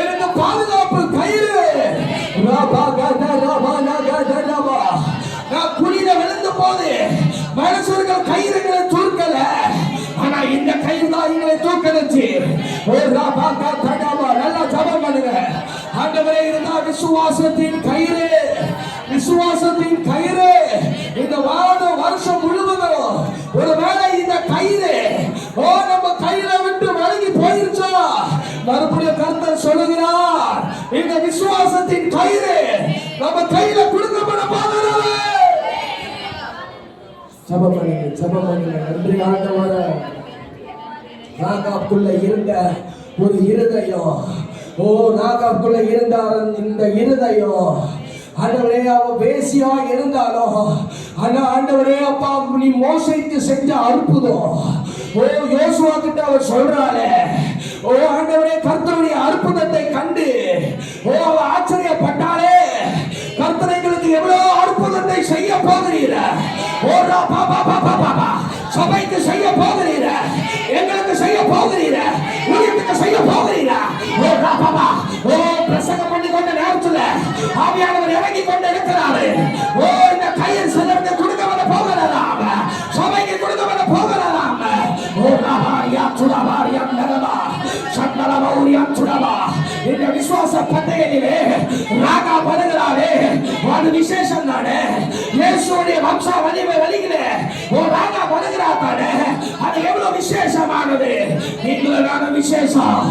எனக்கு பாதுகாப்பு கயிறு. நான் குழியில விழுந்த போது மனுஷர்கள் கயிறுகளை தூக்கல, ஆனா இந்த கயிறு தான் எங்களை தூக்கணுச்சு. நல்லா ஜெபம் பண்ணுங்க. ஆண்டவரே, இருந்தா விசுவாசத்தின் கயிறு. இந்த வருஷம் முழுவதும் ஒருவேளை இந்த கயிறு நம்ம கையில விட்டு வழங்கி போயிருச்சா, மறுபடியும் கர்த்தர் சொல்லுகிறார், இந்த விசுவாசத்தின் கயிறு நம்ம கையில கொடுக்கப்பட போகிறது. ஜெபம் பண்ணுங்க. நன்றி ஆண்டவரே. ராகாப்புக்குள்ள இருந்த ஒரு இருதயம். ராகாப்புக்குள்ள இருந்த இந்த இருதயம் ஆண்டவரே, அவ வேசியா இருந்தாலும் ஆண்டவரே அப்பா நீ மோசேக்கு செஞ்ச அற்புதம். யோசுவா கிட்ட அவர் சொல்றாரு, ஆண்டவரே கர்த்தருடைய அற்புதத்தை கண்டு அவ ஆச்சரியப்பட்டாலே, கர்த்தர் எங்களுக்கு எவ்வளவு அற்புதத்தை செய்ய போகிறீர. சபைக்கு செய்ய போகிறீர, எங்களுக்கு செய்ய போகிறீர, ஊழியத்துக்கு செய்ய போகிறீர. பிரசங்கம் பண்ணி கொண்ட நேரத்துல ஆவியானவர் இறங்கி கொண்டு இருக்கிறாரு. இந்த கையில் சிலருக்கு கொடுக்க வர போகிறாரா, சபைக்கு கொடுக்க வர போகிறார். இந்த விசுவாச பந்தயத்திலே ராகா வருகிறாரே, அது விசேஷம் தானே. இயேசுடைய வம்சாவளி வழிகளே ஓ ராகா வருகிறார் தானே, அது எவ்வளவு விசேஷமானது. நீங்களும் விசேஷம்.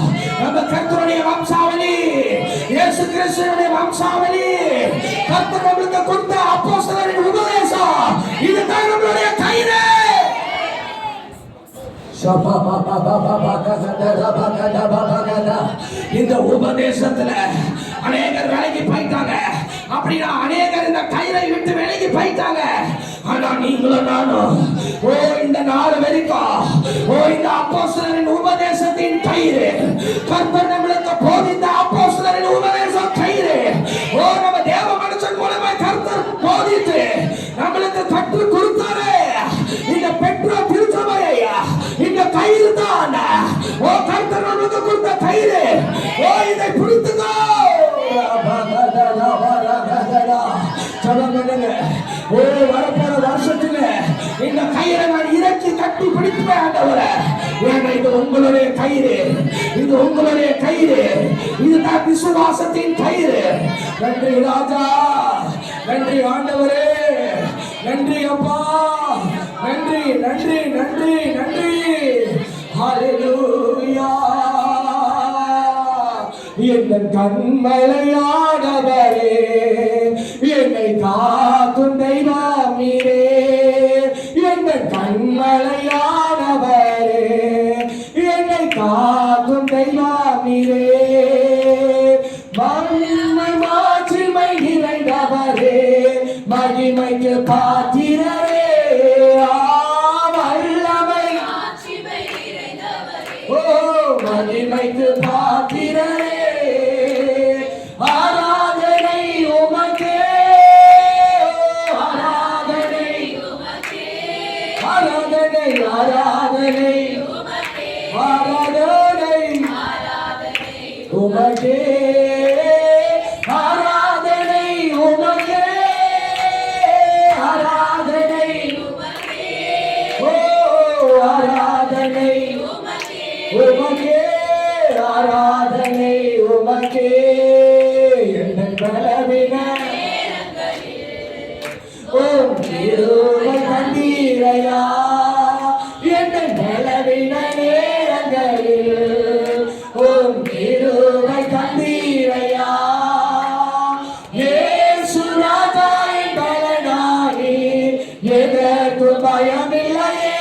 நம்ம கர்த்தருடைய வம்சாவளி, இயேசு கிறிஸ்துவினுடைய வம்சாவளி, கர்த்தர் நம்மளுக்கு கொடுத்த அப்போஸ்தலரின் உபதேசம், இதுதான் நம்மளுடைய கயிறு. இந்த உபதேசத்துல அநேகர் விலகி போயிட்டாங்க. அப்படின்னா அநேகர் இந்த கயிறை விட்டு விலகி போயிட்டாங்க. ஆனா நீங்களும் நானும் இந்த நாள் வரைக்கும் இந்த அப்போஸ்தலரின் உபதேசத்தின் கயிறு, கர்த்தர் நம்மளுக்கு போதித்த அப்போஸ்தலரின் உபதேசம் கயிறு, நம்ம தேவ மனுஷன் மூலமா கர்த்தர் போதித்து நம்மளுக்கு கற்று கொடுத்தாரு. இந்த பெற்றோ திருச்சபையை இந்த கயிறு தான் கர்த்தர் நம்மளுக்கு கொடுத்த கயிறு. இதை பிடித்துக்கோ. வரப்போற வருஷத்துல இந்த கயிறை நான் இறக்கி கட்டி பிடிப்பேன் ஆண்டவரே. இது உங்களுடைய கயிறு, இது உங்களுடைய கயிறு, இதுதான் விசுவாசத்தின் கயிறு. நன்றி ராஜா, நன்றி ஆண்டவரே, நன்றி அப்பா, நன்றி நன்றி நன்றி நன்றி. ஹல்லேலூயா. என் கண்மலையானவரே, என்னை காக்கும் தெய்வம் நீரே. என் கண்மலையானவரே, என்னை காக்கும் தெய்வம் நீரே. மகிமை மாட்சிமை நிறைந்தவரே, மகிமைக்கு பாத்திரரே, வல்லமை மகிமைக்கு பாத்திரரே. ஆராதனை உமக்கே, ஆராதனை ஆராதனை ஆராதனை ஆராதனை உமக்கே, ஆராதனை உமக்கே, ஆராதனை ஆராதனை உமக்கே, ஆராதனை உமக்கே. என் பலவின கிருபை கண்டீரையா, என் பலவின நேரங்களில் கிருபை கண்டீரையா. இயேசு ராஜா என் பலனாகி எதற்கு பயமில்லையே.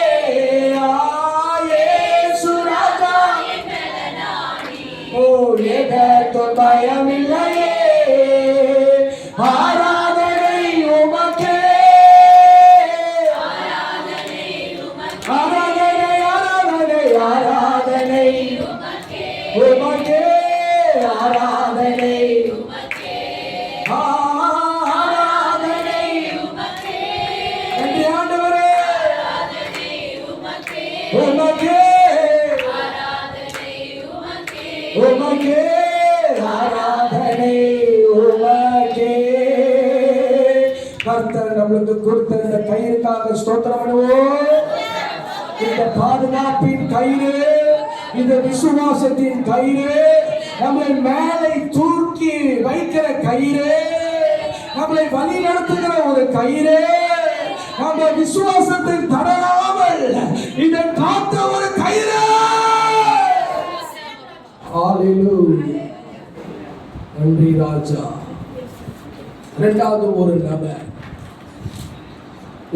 இயேசு ராஜா எதற்கு பயமில்லையே. ஆராதனை உமக்கே, ஆராதனை ஆராதனை ஆராதனை உமக்கே, ஆராதனை ஆராதனை. நன்றி ஆண்டவரே, உமக்கே உமக்கே, ஆராதனை உமக்கே. கர்த்தர் நம்மளுக்கு கொடுத்த இந்த கயிறுக்காக ஸ்தோத்திரம் பண்ணுவோம். இந்த பாதுகாப்பின் கயிறு, இந்த விசுவாசத்தின் கயிறு, நம்மளை மேலே தூக்கி வைக்கிற கயிறு, நம்மளை வழி நடத்துகிற ஒரு கயிறு, நம்ம விசுவாசத்தை தடராமல் இதை காத்த ஒரு கயிறு. ஹல்லேலூயா. நன்றி ராஜா. இரண்டாவது ஒரு நபர்,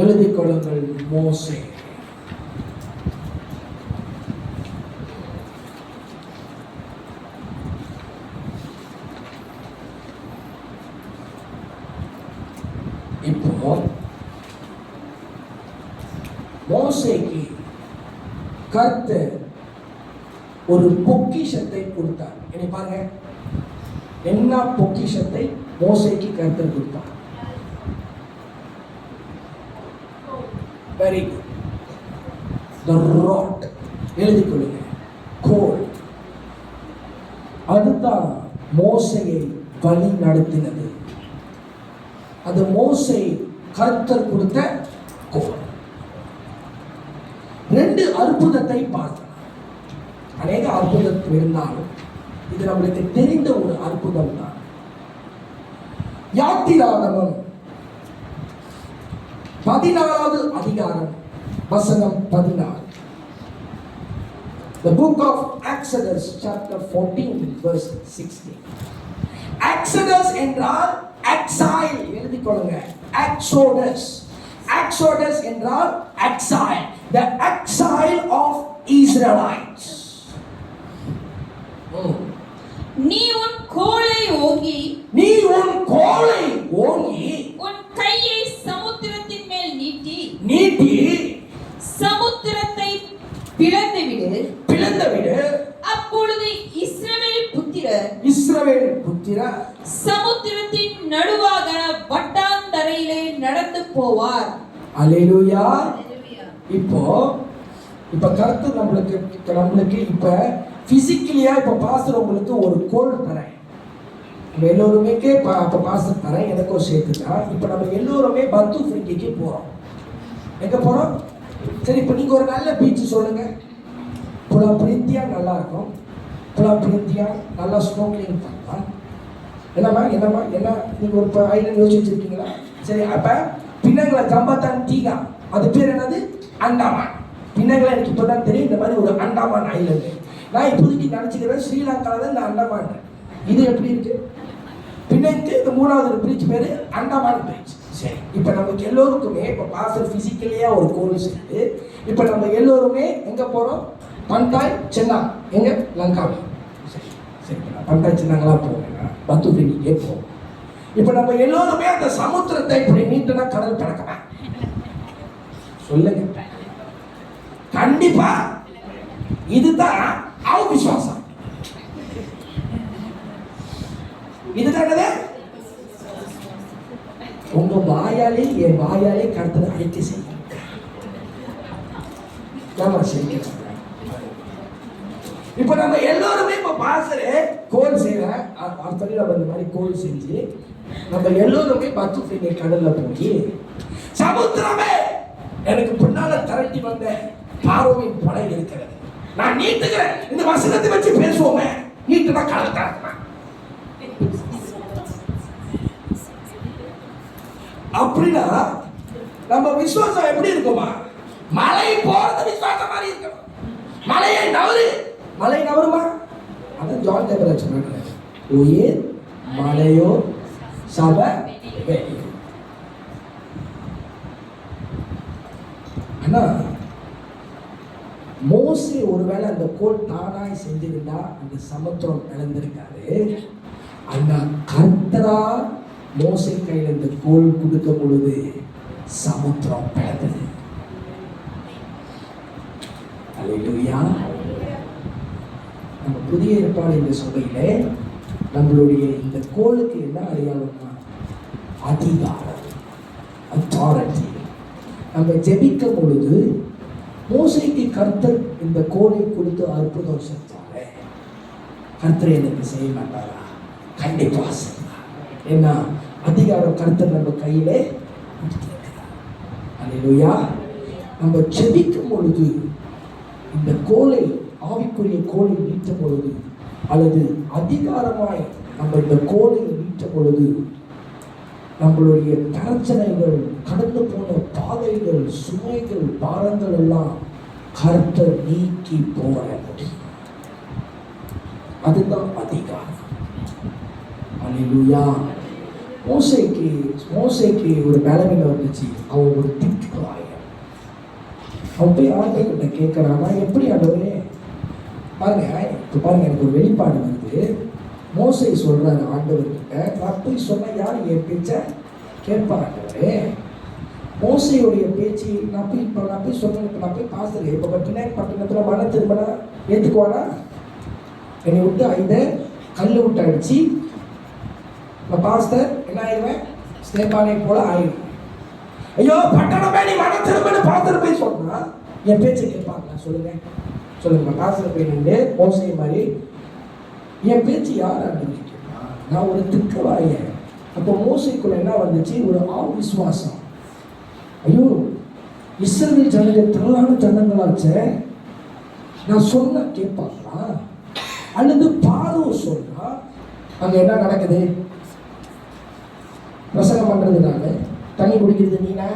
எழுதிக் கொள்ளுங்கள், மோசே. இப்போ மோசேக்கு கர்த்தர் ஒரு பொக்கிஷத்தை கொடுத்தார். என்ன பாருங்க, என்ன பொக்கிஷத்தை மோசேக்கு கர்த்தர் கொடுத்தார். Very good. The rod, எழுதிக் கொள்ளுங்க, கோல். அதுதான் மோசையை வழி நடத்தினது. அது மோசே கர்த்தர் கொடுத்த கோல். ரெண்டு அற்புதத்தை பார்த்தார். அநேக அற்புதம் இருந்தாலும் இது நம்மளுக்கு தெரிந்த ஒரு அற்புதம் தான். யாத்திராகமம் 14வது அதிகாரம் வசனம் 16. The book of Exodus chapter 14 verse 16. Exodus என்றால் exile, எழுதிக் கொள்ளுங்க. Exodus என்றால் exile, the exile of Israelites. நீ உன் கோலை ஓங்கி உன் கையை சமுத்திரத்தின் மேல் நீட்டி சமுத்திரத்தை பிளந்துவிடு. அப்பொழுது இஸ்ரவேல் புத்திரர் சமுத்திரத்தின் நடுவாக வட்டாந்தரையிலே நடந்து போவார். அல்லேலூயா. இப்போ கருத்து நம்மளுக்கு இப்ப பிசிக்கலியா இப்ப பாஸ்டர் உங்களுக்கு ஒரு கோல் தரேன். நம்ம எல்லோருமே அப்ப பாஸ்டர் தரேன், எனக்கும் சேர்த்துதான். இப்ப நம்ம எல்லோருமே பத்து ஃப்ரிங்கிக்கு போறோம். எங்க போறோம்? சரி, இப்ப நீங்க ஒரு நல்ல பீச் சொல்லுங்க. புலா பிரித்தியா நல்லா இருக்கும். புலா பிரித்தியா நல்லா ஸ்னோக்லிங் பண்ணலாம். என்னம்மா என்ன நீங்க ஒரு ஐலண்ட் யோசிச்சு வச்சிருக்கீங்களா? சரி, அப்ப பின்னங்களை ஜம்பத்தான் தீகா, அது பேர் என்னது? அண்டாமான். பின்னங்களை எனக்கு இப்பதான் தெரியும் இந்த மாதிரி ஒரு அண்டாமான் ஐலண்டு. நான் இப்போதைக்கு நினைச்சுக்கிறேன் ஸ்ரீலங்காவில் இந்த அண்டாமான். இது எப்படி இருக்கு? பின்னுக்கு இந்த 3வது பீச் பேரு அண்டாமான் பீச். சரி, இப்போ நமக்கு எல்லோருக்குமே இப்போ பாஸ்டர் பிசிக்கலியா ஒரு கோல் சேர்த்து இப்போ நம்ம எல்லோருமே எங்க போறோம்? பண்டாய் சென்னா, எங்க? லங்காவி. சரி, பண்டாய் சென்னாங்களா போவேன், பத்து பிரிக்கே போவோம். இப்போ நம்ம எல்லோருமே அந்த சமுத்திரத்தை இப்படி நீட்டுனா கடல் பறக்கலாம். சொல்லுங்க, கண்டிப்பா இதுதான் அவிசுவாசம். இதுதான் உங்க வாயாலே என் வாயாலே கருத்துல அறிக்கை செய்யும். இப்ப நம்ம எல்லோருமே இப்ப பாசரே கோல் செய்யறேன் நம்ம இந்த மாதிரி கோல் செஞ்சு நம்ம எல்லோருமே பத்து கடல்ல போய் சமுத்திரமே எனக்கு பின்னால திரட்டி வந்த பார்வோவின் படை இருக்கிறது, நான் நீட்டுகிறேன். இந்த வசனத்தை வச்சு பேசுவோமே, நீட்டுனா கடல் திறக்கலாம். அப்படின்னா நம்ம விசுவாசம் எப்படி இருக்குமா? மலை போறது விசுவாசம் மாதிரி இருக்கணும். மலை நவருமா? அதான் ஜான் தேவராஜ் சொன்னாங்க, உயிர் மலையோ சப வெளியோ. ஆனா மோசே ஒருவேளை அந்த கோல் தானாய் செஞ்சிருந்தா அந்த சமுத்திரம் பிளந்திருக்காரு. அந்த கர்த்தரா மோசே கையில் இந்த கோல் கொடுக்கும் பொழுது சமுத்திரம் பிளந்தது. அல்லேலூயா. நம்ம புதிய ஏற்பாடு இந்த சபையிலே நம்மளுடைய இந்த கோலுக்கு என்ன அடையாளம்னா அதிகாரம், அத்தாரிட்டி. நம்ம ஜெபிக்கும் பொழுது மோசேக்கு கர்த்தர் இந்த கோலை கொடுத்து அற்புதம் செஞ்சாங்க. கர்த்தர் எனக்கு செய்ய மாட்டாரா? கண்டிப்பா செய்வார். ஏன்னா அதிகாரம் கர்த்தர் நம்ம கையிலே கொடுத்திருக்கிறார். அல்லேலூயா. நம்ம ஜெபிக்கும் பொழுது இந்த கோலை, ஆவிக்குரிய கோலை நீட்டும் பொழுது அல்லது அதிகாரமாய் நம்ம இந்த கோலை நீட்டும் பொழுது நம்மளுடைய பிரச்சனைகள், கடந்து போன பாதைகள், சுமைகள், பாரங்கள் எல்லாம் கர்த்தர் நீக்கி போட முடியும். அதுதான் அதிகாரம். அல்லேலூயா. மோசேக்கு ஒரு பலவீனம் வந்துச்சு. அவன் ஒரு திட்டுவாய். அவன் போய் ஆண்டவர்கிட்ட கேட்கறான், நான் எப்படி ஆண்டவரே? பாருங்க, இப்போ பாருங்க, எனக்கு ஒரு வெளிப்பாடு வருது. மோசே சொல்றாரு ஆண்டவர்கிட்ட, நான் போய் சொன்ன யார் என் பேச்ச கேட்பாரு? மோசையுடைய பேச்சு நான் போய் சொன்னேன். இப்போ நான் போய் பாஸ்டர் இப்போ பின்னாடி பட்டணத்தில் மன திரும்பினா ஏற்றுக்குவானா? என்னை விட்டு ஐந்த கல் விட்டு அடிச்சு நான் பாஸ்டர் என்ன ஆயிடுவேன்? ஸ்தேபானை போல ஆயிடுவேன். ஐயோ பட்டணமே நீ மன திரும்பின்னு பாஸ்டர் போய் சொன்னா என் பேச்சை கேட்பாங்களா? சொல்லுங்க பாஸ்டர் போய் நின்று மோசை மாதிரி என் பேச்சு யார் ஆண்டுருக்கா? நான் ஒரு திக்கவாயன். அப்போ மோசைக்குள்ள என்ன வந்துச்சு? ஒரு விசுவாசம். ஐயோ இஸ்ரவேல் ஜனங்கள் திரளான ஜனங்களாச்சே, நான் சொன்ன கேட்பாங்களா? அல்லது பாரோ சொன்னா அங்க என்ன நடக்குது? பிரசங்கம் பண்றது நானு, தண்ணி குடிக்கிறது நீனா.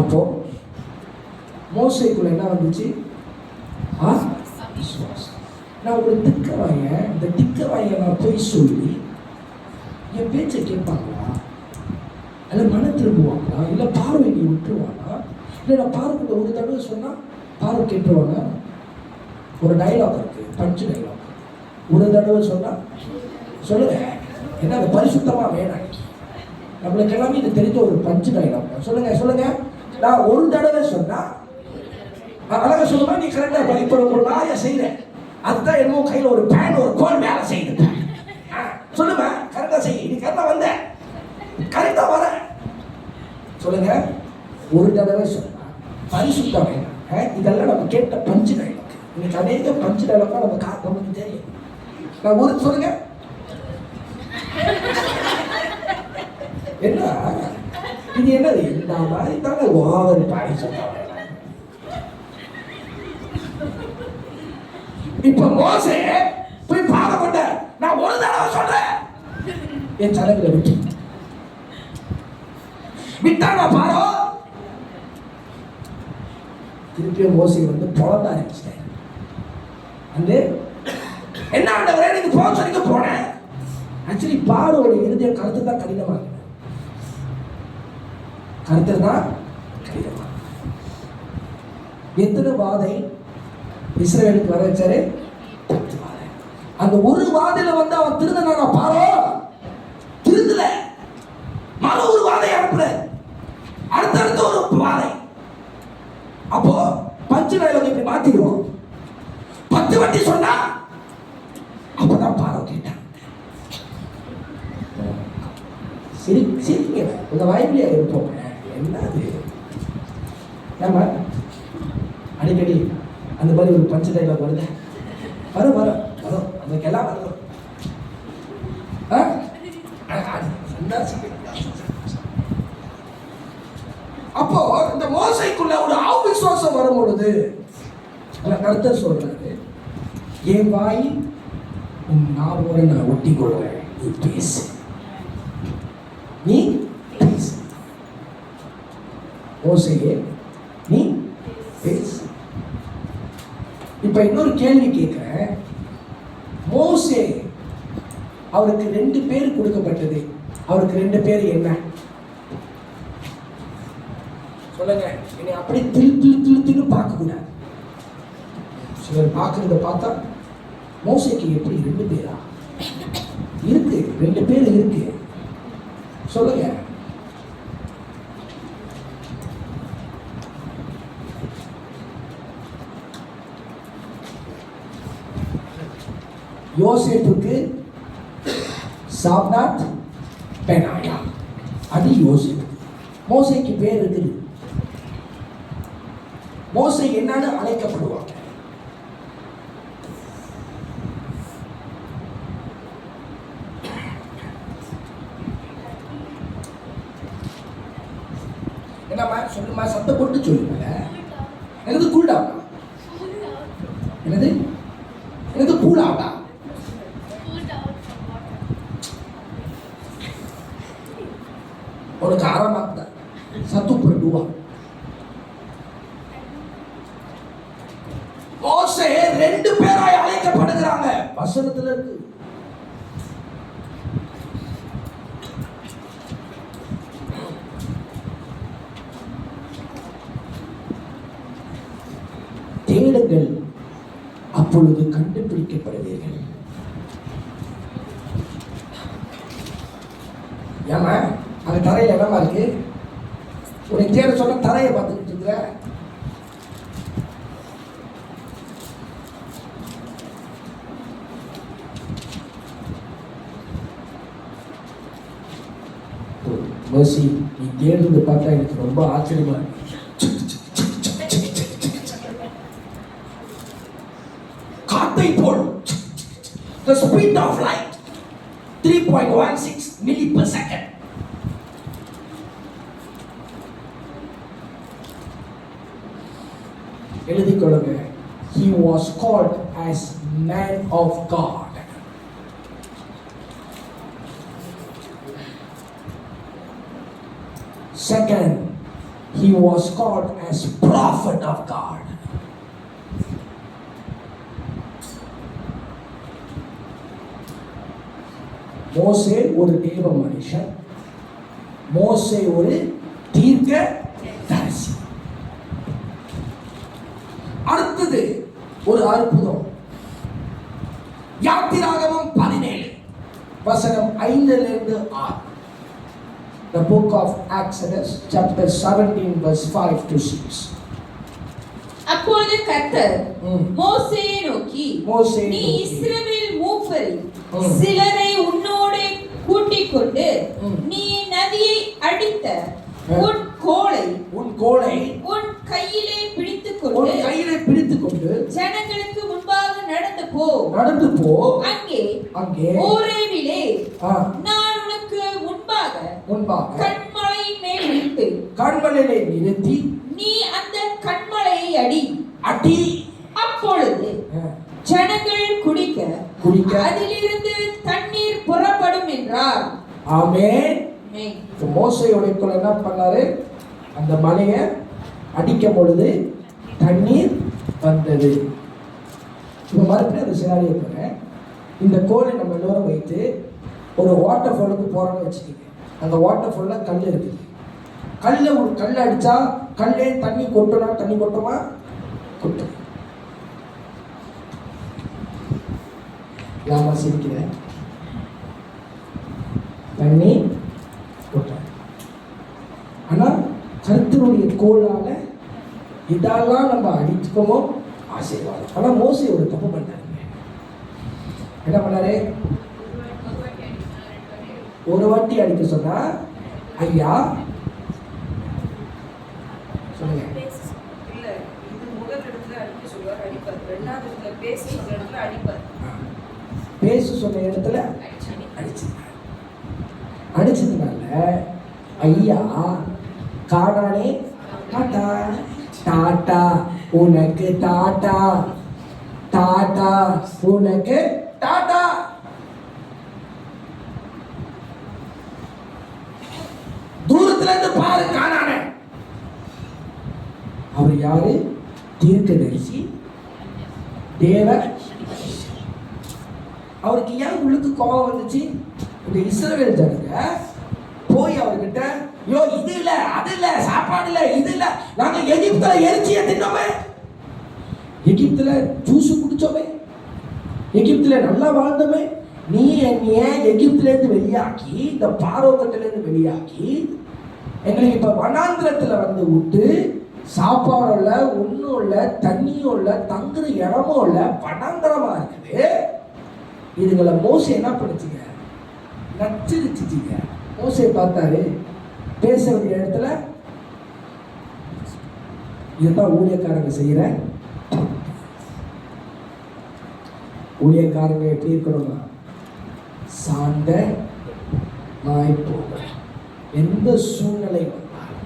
அப்போ மோசேக்குள்ள என்ன வந்துச்சு? விசுவாசம். நான் ஒரு திக்கவாயன், இந்த திக்கவாயன் நான் போய் சொல்லி என் பேச்சை கேட்பாங்களா, அல்ல மன திரும்புவாங்களா, இல்லை பார்வையை விட்டுருவானா, இல்லை நான் பார்க்கிட்ட ஒரு தடவை சொன்னா பார்வை கேட்டுருவாங்க. ஒரு டைலாக் இருக்கு, பஞ்சு டைலாக். ஒரு தடவை சொன்னா சொல்லுங்க, ஏன்னா அது பரிசுத்தமா வேணாம். நம்மளுக்கு எல்லாமே இது தெரிஞ்ச ஒரு பஞ்சு டைலாக். சொல்லுங்க சொல்லுங்க. நான் ஒரு தடவை சொன்னா அழகா சொல்லுமா, நீ கரெக்டா இப்போ ஒரு நாயை செய்யறேன், அதுதான் என்னமோ கையில் ஒரு பேன் ஒரு கோல் வேலை செய்யுது. சொல்லுமா, கரெக்டா செய்ய, நீ கரெக்டா வந்த, கரெக்டா வர. சொல்லுங்க. ஒரு தடவை சொன்னா பரிசுத்தம் வேணாம். இதெல்லாம் நம்ம கேட்ட பஞ்சு டைலாக். இன்னைக்கு அநேக பஞ்சு டைலாக்கா நமக்கு தெரியும். நான் ஒரு சொல்லுங்க என்ன இது, என்னது இந்த மாதிரி தானே ஓவர் பாடி சொல்றாங்க. இப்ப மோசே போய் பாவம் கொண்ட, நான் ஒரு தடவை சொல்றேன் என் சடங்குல விட்டானா பாரோ. திருப்பியும் மோசே வந்து பொழந்த ஆரம்பிச்சிட்டேன். அந்த என்ன ஆண்டவரே நீங்க போக சொல்லிட்டு போனேன். ஆக்சுவலி பாரோட இருதயம் கருத்து தான் கடினமாக, கருத்து தான் கடினமாக. எத்தனை வாதை இஸ்ரவேலுக்கு வர வச்சாரு? 10 வாதை. அந்த ஒரு வாதையில வந்து அவன் திருந்தனா பாரோ திருந்தல, மறு ஒரு வாதை அனுப்புற, அடுத்தடுத்த ஒரு வாதை. அப்போ பஞ்சு டைலாக் இப்படி மாத்திடுவோம். 10 வாட்டி சொன்னா அப்பதான் பாரோ கேட்டான். சிரிங்க, உங்க வாய்ப்பிலே இருப்போம். என்னது நம்ம அடிக்கடி அந்த மாதிரி ஒரு பஞ்சு டைலாக் வருது. வரும் வரும் வரும், அதுக்கெல்லாம் வரும். அப்போ இந்த மோசைக்குள்ள ஒரு அவிசுவாசம் வரும் பொழுது கர்த்தர் சொல்றாரு, என் வாய் உன் நாவோட நான் ஒட்டி கொள்வேன், நீ பேசு, நீ பேசு. மோசையே நீ பேசு. இப்ப இன்னொரு கேள்வி கேட்கிறேன். மோசே அவருக்கு 2 பேர் கொடுக்கப்பட்டது. அவருக்கு 2 பேர் என்ன? சொல்லுங்க. என்னை அப்படி திரு பார்க்க கூடாது. சிலர் பார்க்கறத பார்த்தா மோசைக்கு எப்படி 2 பேரா இருக்கு? 2 பேர் இருக்கு. சொல்லுங்க. யோசேப்புக்கு சாப்நாத் பெனாயா, அது யோசேப்பு. மோசைக்கு பேர் இருக்குது. மோசை என்னன்னு அழைக்கப்படுவாங்க? என்னம்மா சொல்லுமா, சத்தம் போட்டு சொல்லுங்க. எனது கூல்டாவா? என்னது எனது கூலாவா? உனக்கு ஆரம்பம் சத்து பிரடுவா. மோசே 2 பேராய் அழைக்கப்படுகிறாங்க. வசனத்துல இருக்கு. தேடுங்கள், அப்பொழுது கண்டுபிடிக்கப்படுவீர்கள். ஏமா அங்க தரையில என்னமா இருக்கு? உனக்கு தேட சொன்ன தரையை பார்த்துக்கிட்டு இருக்கிற. மோசி, நீ தேடுறது பார்த்தா எனக்கு ரொம்ப ஆச்சரியமா இருக்கு. காத்தை போல் the speed of light 3.16 milli per second. எழுதிக் கொள்ளுங்க. He was called as man of God. Second, he was called as prophet of God. மோசே ஒரு தேவ மனுஷன், மோசே ஒரு தீர்க்க தரிசி. அடுத்தது ஒரு அற்புதம். யாத்திராகமம் 17 வசனம் 5 6. The book of Exodus chapter 17 verse 5 to 6. அப்பொழுது கர்த்தர் ம். மோசேயை நோக்கி, மோசேயை நீ நோக்கி, இஸ்ரவேல் மூப்பரில் ம். சிலரை உன்னோடு கூட்டிக் கொண்டு ம். நீ நதியை அடித்த ம். உன் கோலை உன் கோலை உன் கையிலே பிடித்துக் உன் கொண்டு கையிலே பிடித்துக் கொண்டு ஜனங்களுக்கு முன்பாக நடந்து போ. நடந்து போ. அங்கே அங்கே ஓரேவிலே ஆ, நான் உனக்கு முன்பாக முன்பாக கண்மலையின் மேல் நிறுத்து. கண்மலையை நிறுத்தி நீ அந்த கண்மலையை அடி. அடி. அப்பொழுது ஆ, ஜனங்கள் குடிக்க குடிக்க அதிலிருந்து தண்ணீர் புறப்படும் என்றார். ஆமென். ஆமென். இப்ப மோசேயோட குல என்ன பண்ணாரு? அந்த மலையை அடிக்கும் பொழுது தண்ணீர் வந்தது. இப்போ மறுபடியும் அந்த சினாரியை போகிறேன். இந்த கோலை நம்ம எல்லோரும் வைத்து ஒரு வாட்டர் ஃபாலுக்கு போகிறோன்னு வச்சுக்கோங்க. அந்த வாட்டர் ஃபாலில் கல் இருக்குது. ஒரு கல் அடித்தா கல்லே தண்ணி கொட்டனா தண்ணி கொட்டுமா? கொட்டும். யாமா சிரிக்கிறேன். தண்ணி கொட்டாது. ஆனால் கர்த்தருடைய கோலால இதெல்லாம் நம்ம அடிச்சுக்கோமோ ஆசீர்வாதம். ஆனால் மோசே ஒரு தப்பு பண்ணாருங்க. என்ன பண்ணாரு? ஒரு வாட்டி அடிக்க சொன்னா, ஐயா சொல்லுங்க. இல்ல, இது முதல் இடத்துல அடிக்க சொல்லுவார், அடிப்பார். ரெண்டாவது இடத்துல பேச சொல்ற இடத்துல அடிப்பார். பேசு சொன்ன இடத்துல அடிச்சதுனால ஐயா காணானே டாட்டா டாட்டா உனக்கு டாட்டா டாட்டா உனக்கு டாட்டா. தூரத்துல இருந்து பாரு காணானே. அவர் யாரு? தீர்க்கதரிசி, தேவ. அவருக்கு ஏன் உள்ளுக்கு கோபம் வந்துச்சு? இந்த இஸ்ரவேல் ஜனங்க போய் அவர்கிட்ட, யோ இது இல்ல அது இல்ல சாப்பாடு இல்ல இது இல்ல, நாங்க எகிப்துல எரிச்சியை தின்னோமே, எகிப்துல ஜூஸ் குடிச்சோமே, எகிப்துல நல்லா வாழ்ந்தோமே, நீ என்னைய எகிப்துல இருந்து வெளியாக்கி இந்த பாரோகத்துல இருந்து வெளியாக்கி எங்களுக்கு இப்ப வனாந்திரத்துல வந்து விட்டு சாப்பாடும் இல்ல ஒன்றும் இல்லை தண்ணியும் இல்லை தங்குற இடமும் இல்லை வனாந்திரமா இருக்குது. இதுங்களை மோசே என்ன பண்ணுச்சுங்க? நச்சிருச்சுங்க. மோசே பார்த்தாரு, பேச வேண்டிய இடத்துல இதுதான் ஊழியக்காரங்க செய்யற. ஊழியக்காரங்க எப்படி இருக்கணும்னா சார்ந்த போக எந்த சூழ்நிலை வந்தாலும்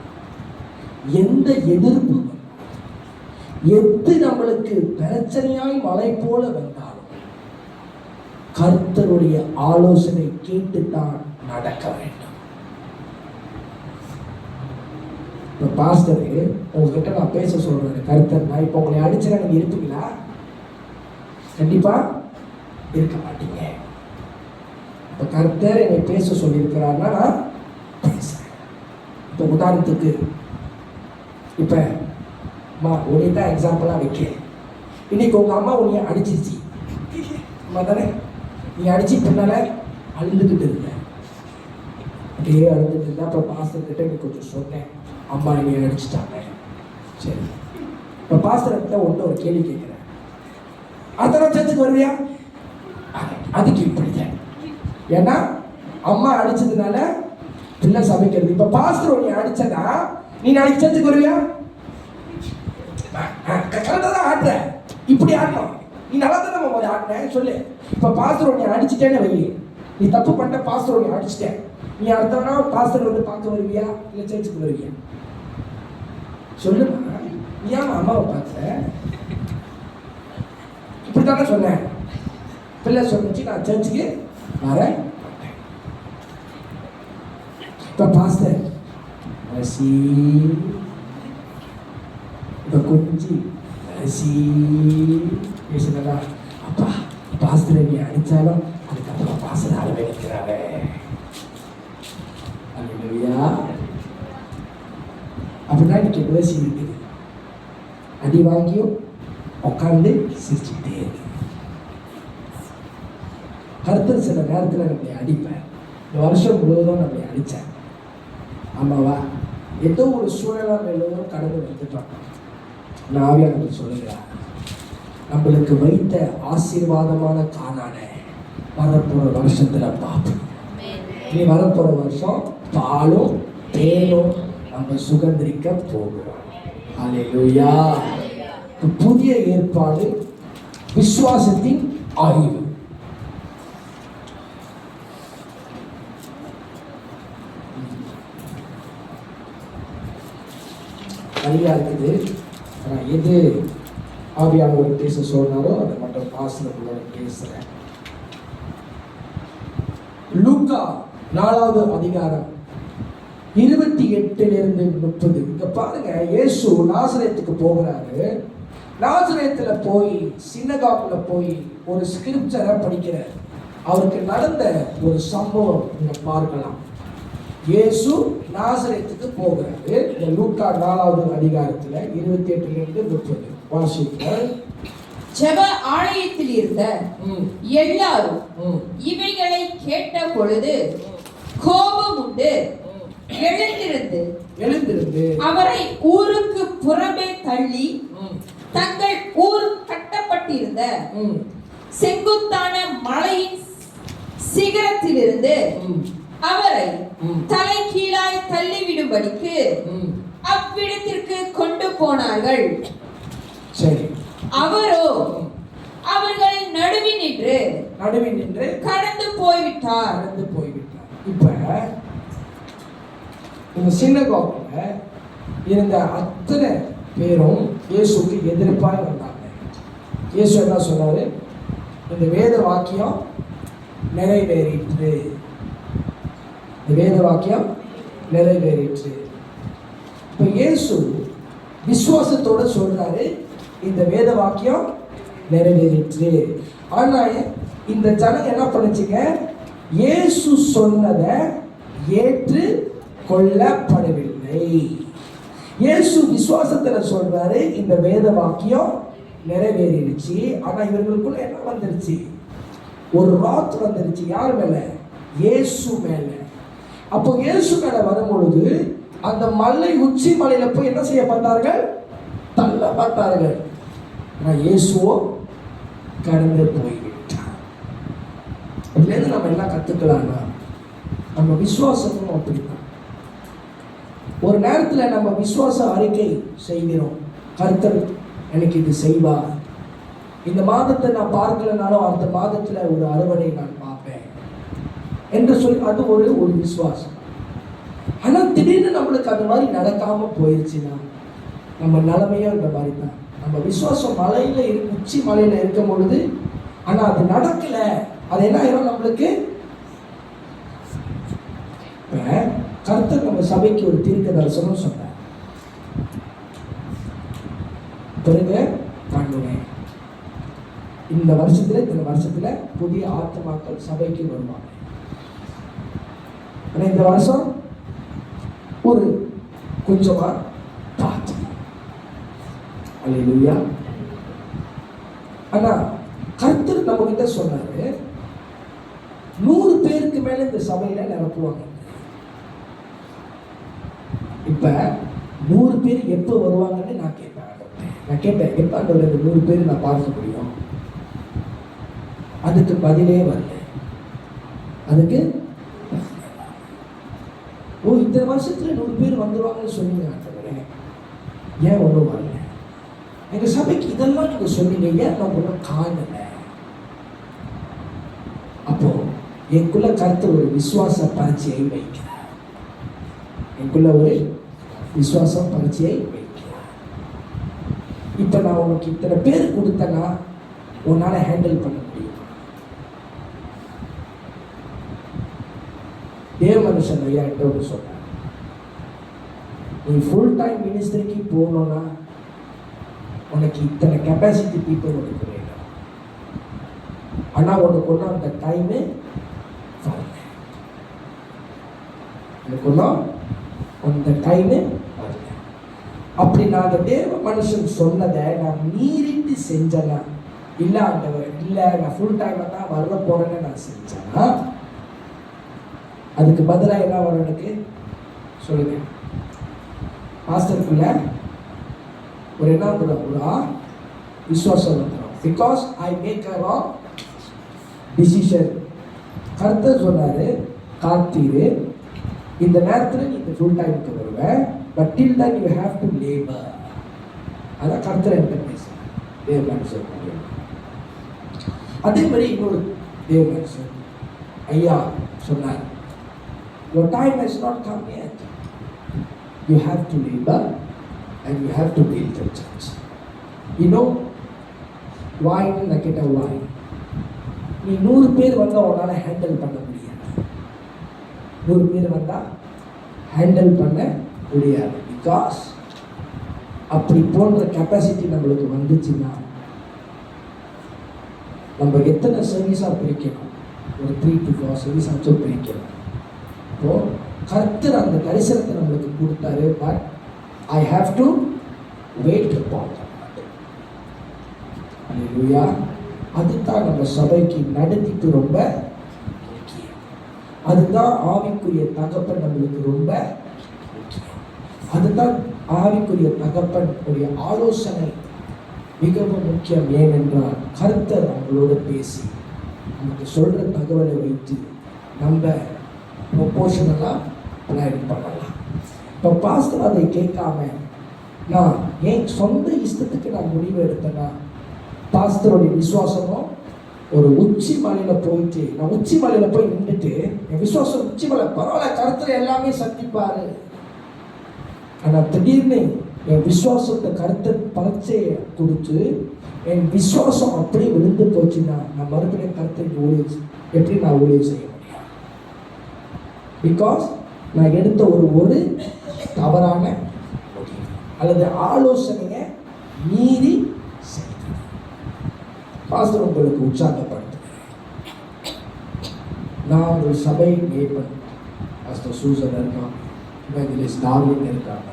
எந்த எதிர்ப்பு வந்தாலும் எது நம்மளுக்கு பிரச்சனையாய் மலை போல வந்தாலும் கர்த்தருடைய ஆலோசனை கேட்டுத்தான் நடக்க வேண்டும். இப்போ பாஸ்டரு உங்ககிட்ட நான் பேச சொல்றேன், கர்த்தர் நான் இப்போ உங்களை அடிச்சா நீங்க இருப்பீங்களா? கண்டிப்பா இருக்க மாட்டீங்க. இப்போ கர்த்தர் என்னை பேச சொல்லியிருக்கிறாருன்னா நான் பேசுறேன். இப்போ உதாரணத்துக்கு இப்போ அம்மா உன்னை தான் எக்ஸாம்பிளாக வைக்கிறேன். இன்னைக்கு உங்கள் அம்மா உன்னைய அடிச்சிருச்சு, அம்மா தானே, நீ அடிச்சு பின்னால அழுதுகிட்டு இருந்த, அப்படியே அழுதுட்டு இருந்தா. இப்போ பாஸ்டர் கிட்ட நீ கொஞ்சம் சொன்னேன், அம்மா என்னை அடிச்சுட்டாங்க. சரி, இப்போ பாஸ்டர் கிட்ட ஒன்று ஒரு கேள்வி கேட்குறேன், அதெல்லாம் சர்ச்சுக்கு வருவியா? அதுக்கு இப்படிதான். ஏன்னா அம்மா அடிச்சதுனால பிள்ளை சமைக்கிறது. இப்போ பாஸ்டர் உன்னை அடிச்சதா நீ நாளைக்கு சர்ச்சுக்கு வருவியா? கரெக்டாக தான் ஆடுற, இப்படி ஆடணும். நீ நல்லா தான் நம்ம போது ஆடினேன் சொல்லு. இப்போ பாஸ்டர் உன்னை அடிச்சுட்டேன்னு வை, நீ தப்பு பண்ணிட்ட, பாஸ்டர் உன்னை அடிச்சுட்டேன், நீ அடுத்தவனா பாஸ்டர் வந்து பார்க்க வருவியா இல்லை சர்ச்சுக்கு வருவியா? சொல்லுமா. ஏன் அம்மாவை பார்த்த? இப்படித்தானே சொன்னேன். பிள்ளை சொன்னிச்சு நான் சர்ச்சுக்கு வரேன். இப்போ பாஸ்டர் ரசி இப்போ கொஞ்சி ரசி பேசுனதா அப்பா பாஸ்டர் நீ அடித்தாலும் அதுக்கப்புறம் பாஸ்டர் ஆளவே நிற்கிறாரே. அல்லேலூயா. அப்படிதான் இன்னைக்கு பேசி இருக்குது. அடி வாங்கியும் உட்காந்து சிரிச்சுக்கிட்டே இருக்கு. கருத்தர் சில நேரத்தில் நம்மளை அடிப்பேன். இந்த வருஷம் முழுவதும் நம்மளை அடித்தேன். ஆமாவா? ஏதோ ஒரு சூழலாக எல்லோரும் கடந்து வந்துட்டோம். நான் ஆவியானவர் சொல்லுகிறார், நம்மளுக்கு வைத்த ஆசீர்வாதமான காணான வரப்போகிற வருஷத்துல பார்ப்போம். இனி வரப்போகிற வருஷம் பாலும் தேனும் நம்ம சுகந்திரிக்க போகிறோம். அல்லேலூயா. புதிய ஏற்பாடு விசுவாசத்தின் ஆய்வு. நிறையா இருக்குது. ஆனால் எது ஆவியானவர் பேச சொன்னாரோ அதை மட்டும் பாசனங்களோட பேசுகிறேன். லூக்கா 4வது அதிகாரம் 28 to 30. இங்க பாருங்க, இயேசு நாசரேத்துக்கு போகிறாரு. நாசரேத்துல போய் சினகாகுல போய் ஒரு ஸ்கிரிப்சரை படிக்கிறார். அவருக்கு நடந்த ஒரு சம்பவம் இங்க பார்க்கலாம். இயேசு நாசரேத்துக்கு போகிறாரு. இந்த லூக்கா 4வது அதிகாரத்துல 28 to 30 வாசிக்கிறார். ஜெப ஆலயத்தில் இருந்த எல்லாரும் இவைகளை கேட்ட பொழுது கோபம் உண்டு எழுந்திருந்து அவரை ஊருக்கு புறமே தள்ளி தங்கள் ஊர் கட்டப்பட்டிருந்த செங்குத்தான மலையின் சிகரத்திலிருந்து அவரை தலை கீழாய் தள்ளிவிடும்படிக்கு அவ்விடத்திற்கு கொண்டு போனார்கள். சரி, அவரோ அவர்களின் நடுவில் நின்று கடந்து போய்விட்டார். இப்ப இந்த சினகாகுல இருந்த அத்தனை பேரும் இயேசுக்கு எதிர்ப்பாய் வந்தாங்க. இயேசு என்ன சொன்னாரு? இந்த வேத வாக்கியம் நிறைவேறிற்று. இந்த வேத வாக்கியம் நிறைவேறிற்று. இப்ப இயேசு விசுவாசத்தோட சொல்றாரு, இந்த வேத வாக்கியம் நிறைவேறிற்று. ஆனா இந்த ஜனம் என்ன பண்ணுச்சுங்க? இயேசு சொன்னதை ஏற்று கொள்ளப்படவில்லை. இயேசு விசுவாசத்துல சொல்றாரு, இந்த வேத வாக்கியம் நிறைவேறிடுச்சு. ஆனா இவர்களுக்குள்ள என்ன வந்துருச்சு? ஒரு ராத் வந்துருச்சு. யார் மேல? இயேசு மேல. அப்போ இயேசு மேல வரும் பொழுது அந்த மலை உச்சி மலையில போய் என்ன செய்யப்பட்டார்கள்? தள்ளப்பட்டார்கள். ஆனால் இயேசுவோ கடந்து போய்விட்டார். இதுலேருந்து நம்ம என்ன கற்றுக்கலாம்னா, நம்ம விசுவாசமும் அப்படிதான். ஒரு நேரத்தில் நம்ம விசுவாச அறிக்கை செய்கிறோம். கர்த்தர் எனக்கு இது செய்வார். இந்த மாதத்தை நான் பார்க்கலனாலும் அடுத்த மாதத்தில் ஒரு அறுவடை நான் பார்ப்பேன் என்று சொல்லி அது ஒரு விசுவாசம். ஆனால் திடீர்னு நம்மளுக்கு அந்த மாதிரி நடக்காம போயிடுச்சுன்னா நம்ம நிலைமையும் இந்த மாதிரி தான். நம்ம விசுவாசம் மலையில உச்சி மலையில இருக்கும் பொழுது ஆனா அது நடக்கல. அது என்ன ஆயிரும் நம்மளுக்கு? கர்த்தர் நம்ம சபைக்கு ஒரு தீர்க்க தரிசனம் சொன்னார். பிறகு பண்ணுவேன், இந்த வருஷத்துல புதிய ஆத்மாக்கள் சபைக்கு வருவாங்க. ஆனா இந்த வருஷம் ஒரு கொஞ்சமா பார்த்து. அல்லேலூயா. ஆனா கர்த்தர் நம்ம கிட்ட சொன்னாரு, 100 பேருக்கு மேல இந்த சபையில நிரப்புவாங்க. இப்ப 100 பேர் எப்ப வருவாங்கன்னு நான் கேட்டேன். எப்ப அந்த 100 பேர் நான் பார்க்க முடியும்? அதுக்கு பதிலே வரல. அதுக்கு இந்த வருஷத்துல 100 பேர் வந்துருவாங்கன்னு சொன்னீங்க. ஏன் ஒன்றும் வரல? எங்க சபைக்கு இதெல்லாம் நீங்க சொன்னீங்க, ஏன் நான் ஒன்றும் காணல? அப்போ எனக்குள்ள கருத்து ஒரு விசுவாச பரீட்சையை வைக்கிறார். எனக்குள்ள ஒரு விசுவாச பரீட்சையை வைக்கிறார். இப்போ நான் உனக்கு இத்தனை பேர் கொடுத்தேன்னா உன்னால் ஹேண்டில் பண்ண முடியும். தேவ மனுஷன் ஐயா என்கிட்ட ஒன்று சொன்னார், நீ ஃபுல் டைம் மினிஸ்ட்ரிக்கு போகணுன்னா உனக்கு இத்தனை கெப்பாசிட்டி பீப்புள் உனக்கு வேணும். ஆனால் உனக்கு ஒன்றும் அந்த டைமு வரல. எனக்கு ஒன்றும் அந்த டைமு வரல. அப்படி நான் அந்த தேவ மனுஷன் சொன்னதை நான் மீறிட்டு செஞ்சேன்னா, இல்லை ஆண்டவர் இல்லை நான் ஃபுல் டைமை தான் வர போகிறேன்னு நான் செஞ்சேன்னா, அதுக்கு பதிலாக என்ன வரும் எனக்கு சொல்லுங்க? மாஸ்டருக்குள்ள ஒரு என்ன வந்துடும்? ஒரு விசுவாசம் வந்துடும். Because I make a wrong decision. கர்த்தர் சொன்னார், கார்த்தீரு இந்த நேரத்தில் நீ இந்த ஃபுல் டைமுக்கு வருவேன், but till then you have to labour. அதான் கர்த்தர் என்கிட்ட பேசுகிறேன். தேவ மனுஷன் அதே மாதிரி இன்னொரு தேவ மனுஷன் ஐயா சொன்னார், your time has not come yet. You have to labor and you have to build the church. You know why? நான் கேட்டேன் why? நீ 100 பேர் வந்தால் உன்னால் ஹேண்டில் பண்ண முடியாது. 100 பேர் வந்தால் ஹேண்டில் பண்ண முடியாது. பிகாஸ் அப்படி போன்ற கெப்பாசிட்டி நம்மளுக்கு வந்துச்சுன்னா நம்ம எத்தனை சர்வீஸாக பிரிக்கணும்? ஒரு 3 to 4 சர்வீஸ் ஆச்சும் பிரிக்கணும். இப்போது கர்த்தர் அந்த தரிசனத்தை நம்மளுக்கு கொடுத்தாரு, but I have to wait upon that. Hallelujah. அதுதான் நம்ம சபைக்கு நடத்திட்டு ரொம்ப முக்கியம். அதுதான் ஆவிக்குரிய தகப்பன் நம்மளுக்கு ரொம்ப முக்கியம். அதுதான் ஆவிக்குரிய தகப்பன் உடைய ஆலோசனை மிகவும் முக்கியம். ஏனென்றால் கர்த்தர் அவங்களோட பேசி நமக்கு சொல்கிற தகவலை வைத்து நம்ம ப்ரொபோஷனலாக பிளான் பண்ணலாம். இப்போ பாஸ்டர் அதை கேட்காம நான் என் சொந்த இஷ்டத்துக்கு நான் முடிவு எடுத்தேன்னா, பாஸ்டருடைய விசுவாசமும் ஒரு உச்சி மலையில் போயிட்டு, நான் உச்சி மலையில் போய் நின்றுட்டு என் விசுவாசம் உச்சி மலை பரவாயில்ல, கருத்தில் எல்லாமே சந்திப்பார். ஆனால் திடீர்னு என் விசுவாசத்தை கருத்தை பரீட்சையை கொடுத்து என் விசுவாசம் அப்படியே விழுந்து போச்சுன்னா நான் மறுபடியும் கருத்தை எப்படி நான் ஊழியம் செய்ய முடியும்? பிகாஸ் நான் எடுத்த ஒரு தவறான முடிவு அல்லது ஆலோசனையை மீறி செய்தேன். பாஸ்டர் உங்களுக்கு உற்சாகப்படுத்துகிறேன். நான் ஒரு சபை மேய்ப்பன். பாஸ்டர் சூசன் இருக்கான், இவாஞ்சலிஸ்ட் டார்வின் இருக்காங்க.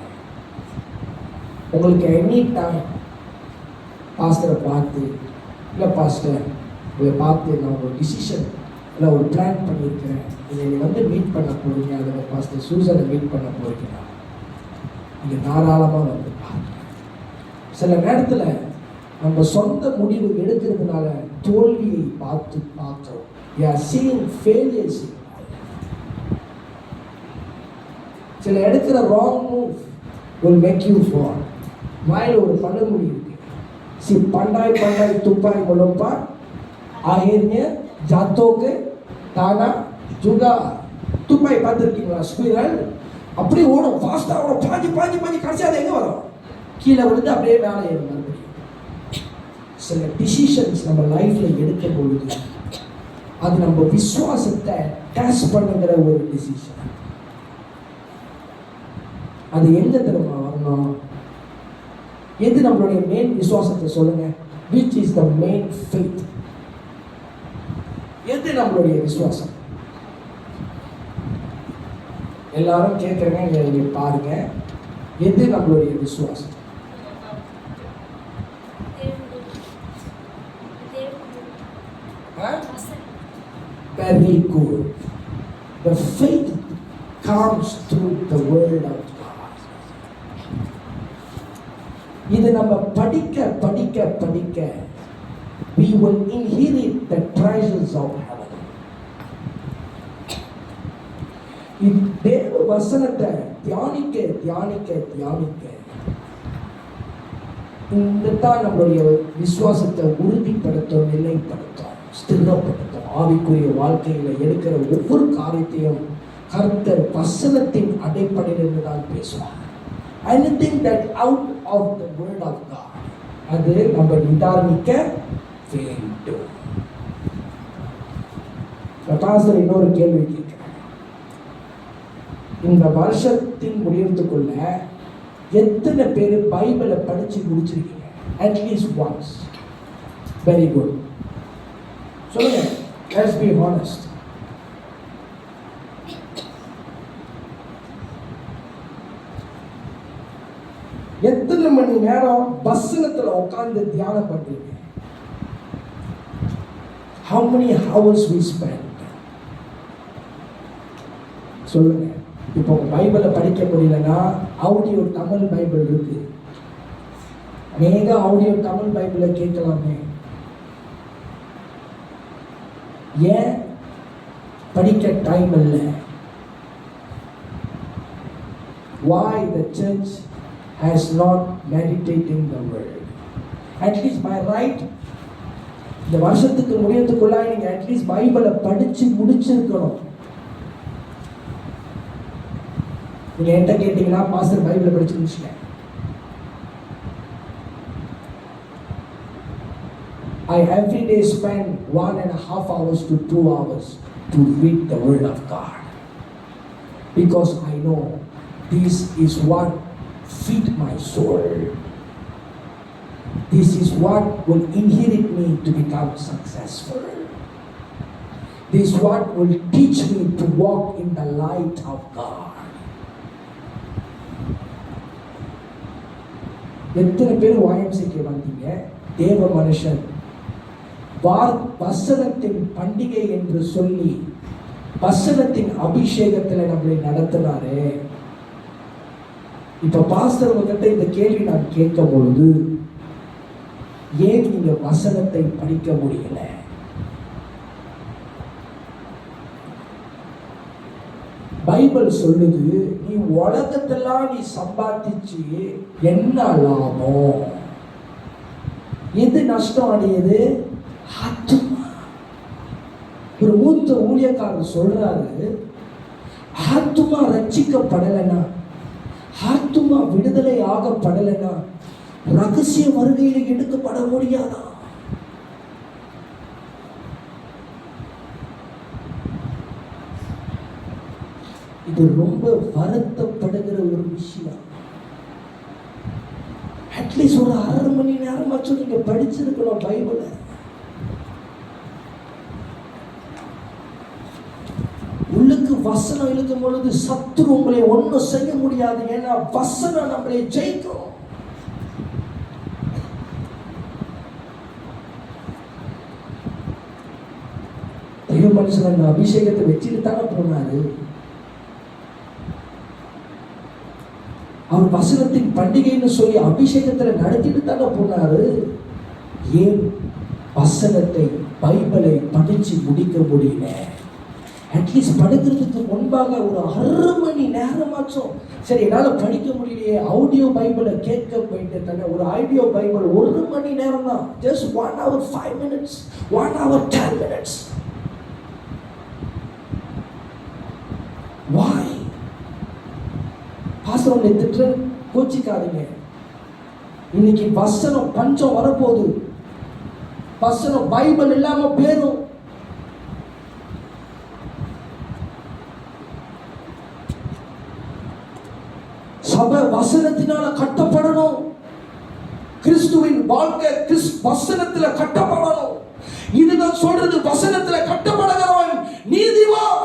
உங்களுக்கு எனி டைம் பாஸ்டரை பார்த்து, இல்லை பாஸ்டர் உங்களை பார்த்து நான் ஒரு டிசிஷன் இல்லை ஒரு பிளான் பண்ணியிருக்கிறேன், நீங்கள் வந்து மீட் பண்ண போகிறீங்க, அதில் பாஸ்டர் சூசனை மீட் பண்ண போகிறீங்க, நீங்கள் தாராளமாக வந்து பாருங்க. சில நேரத்தில் நம்ம சொந்த முடிவு எடுக்கிறதுனால தோல்வியை பார்க்குறோம். We are seeing failures. சில எடுக்கிற wrong move will make you fall. வாயில் ஒரு பழமொழி இருக்கு, சி பண்டாய் பண்டாய் துப்பாய் முழப்பா ஆகிய ஜாத்தோக்கு தானா ஜுகா. துப்பாய் பார்த்துருக்கீங்களா? ஸ்குயிரல் அப்படியே ஓடும், ஃபாஸ்ட்டாக ஓடும், பாஞ்சு பாஞ்சு பாஞ்சு, கடைசி அது எங்கே வரும்? கீழே விழுந்து அப்படியே மேலே ஏறும் மறுபடியும். சில டிசிஷன்ஸ் நம்ம லைஃப்பில் எடுக்கும் பொழுது அது நம்ம விசுவாசத்தை டெஸ்ட் பண்ணுங்கிற ஒரு டிசிஷன். அது எங்க தெரியுமா வரணும்? எது நம்மளுடைய மெயின் விசுவாசத்தை சொல்லுங்க. which is the main faith? எது நம்மளுடைய விசுவாசம்? எல்லாரும் கேட்குறேங்க, நீங்க பாருங்க, எது நம்மளுடைய விசுவாசம்? Very good. The faith comes through the word of God. இது நம்ம படிக்க படிக்க படிக்க we will inherit the treasures of heaven. தேவ வசனத்தை தியானிக்க தியானிக்க தியானிக்க இந்த தான் நம்மளுடைய விசுவாசத்தை உறுதிப்படுத்தும், நிலைப்படுத்தும், ஸ்திரப்படுத்தும். ஆவிக்குரிய வாழ்க்கையில் எடுக்கிற ஒவ்வொரு காரியத்தையும் கர்த்தர் வசனத்தின் அடிப்படையில் இருந்து தான் பேசுவார். Anything that out of the word of God அது நம்ம நிதானிக்க வேண்டும். பாஸ்டர் இன்னொரு கேள்வி கேட்கிறேன். இந்த வருஷத்தின் முடியறதுக்குள்ள எத்தனை பேர் பைபிளை படிச்சு முடிச்சிருக்கீங்க? At least once. Very good. சொல்லுங்க. Let's be honest. எத்தனை மணி நேரம் வசனத்துல உட்கார்ந்து தியானம் பண்றீங்க? How many hours we spend? சொல்லுங்க. இப்போ பைபிளை படிக்க முடியலன்னா ஆடியோ தமிழ் பைபிள் இருக்கு. அநேக ஆடியோ தமிழ் பைபிளை கேட்கலாமே. ஏன் படிக்க டைம் இல்லை? Why the church has not meditating the word? At least by right, இந்த வருஷத்துக்கு முடியறதுக்குள்ள நீங்க அட்லீஸ்ட் பைபிளை படிச்சு முடிச்சிருக்கணும். நீங்க என்கிட்ட கேட்டீங்கன்னா பாஸ்டர் பைபிளை படிச்சு முடிச்சிட்டேன். I every day spend 1.5 hours to 2 hours to read the word of God, because I know this is what feed my soul. This is what will inherit me to become successful. This is what will teach me to walk in the light of God. எத்தனை பேர் YMCK வந்தீங்க? தேவ மனுஷன் வசனத்தின் பண்டிகை என்று சொல்லி வசனத்தின் அபிஷேகத்தில் நம்மளை நடத்தினாரு. இப்ப பாஸ்டர் உங்ககிட்ட இந்த கேள்வி நான் கேட்கும் பொழுது, ஏன் நீங்க வசனத்தை படிக்க முடியல? பைபிள் சொல்லுது, நீ உலகத்தெல்லாம் நீ சம்பாதிச்சு என்ன லாபம்? எது நஷ்டம் அடையுது? ஆத்துமா. ஒரு மூத்த ஊழியக்காரர் சொல்றாரு, ஆத்துமா ரட்சிக்கப்படலைன்னா, ஆத்துமா விடுதலை ஆகப்படலைன்னா ரகசிய வருகையில் எடுக்கப்பட முடியாதா? இது ரொம்ப வருத்தப்படுகிற ஒரு விஷயம். அட்லீஸ்ட் ஒரு 1/2 மணி நேரமாச்சும் நீங்க படிச்சிருக்கணும் பைபிளை. உள்ளுக்கு வசனம் இழுக்கும் பொழுது சத்துரு உங்களை ஒன்றும் செய்ய முடியாது. ஏன்னா வசனம் நம்மளை ஜெயிக்கும். தெய்வ மனுஷன் அந்த அபிஷேகத்தை வச்சுட்டு தானே போனாரு. அவர் வசனத்தின் பண்டிகைன்னு சொல்லி அபிஷேகத்துல நடத்திட்டு தானே போனாரு. ஏன் வசனத்தை பைபிளை படிச்சு முடிக்க முடியல? அட்லீஸ்ட் படுக்கிறதுக்கு முன்பாக ஒரு 1/2 மணி நேரமாச்சும், சரி என்னால் படிக்க முடியலையே, ஆடியோ பைபிளை கேட்க போயிட்டு தானே. ஒரு ஆடியோ பைபிள் 1 மணி நேரம் தான். Just 1 hour 5 minutes, 1 hour 10 minutes. Why? Pastor உங்களை திட்டு கோச்சிக்காதீங்க. இன்னைக்கு வசனம் பஞ்சம் வரப்போகுது. வசனம் பைபிள் இல்லாம பேரும். சபை வசனத்தினால கட்டப்படணும். கிறிஸ்துவின் வாழ்க்கை வசனத்துல கட்டப்படணும். இதுதான் சொல்றது, வசனத்துல கட்டப்படுகிறவன் நீதிமான்.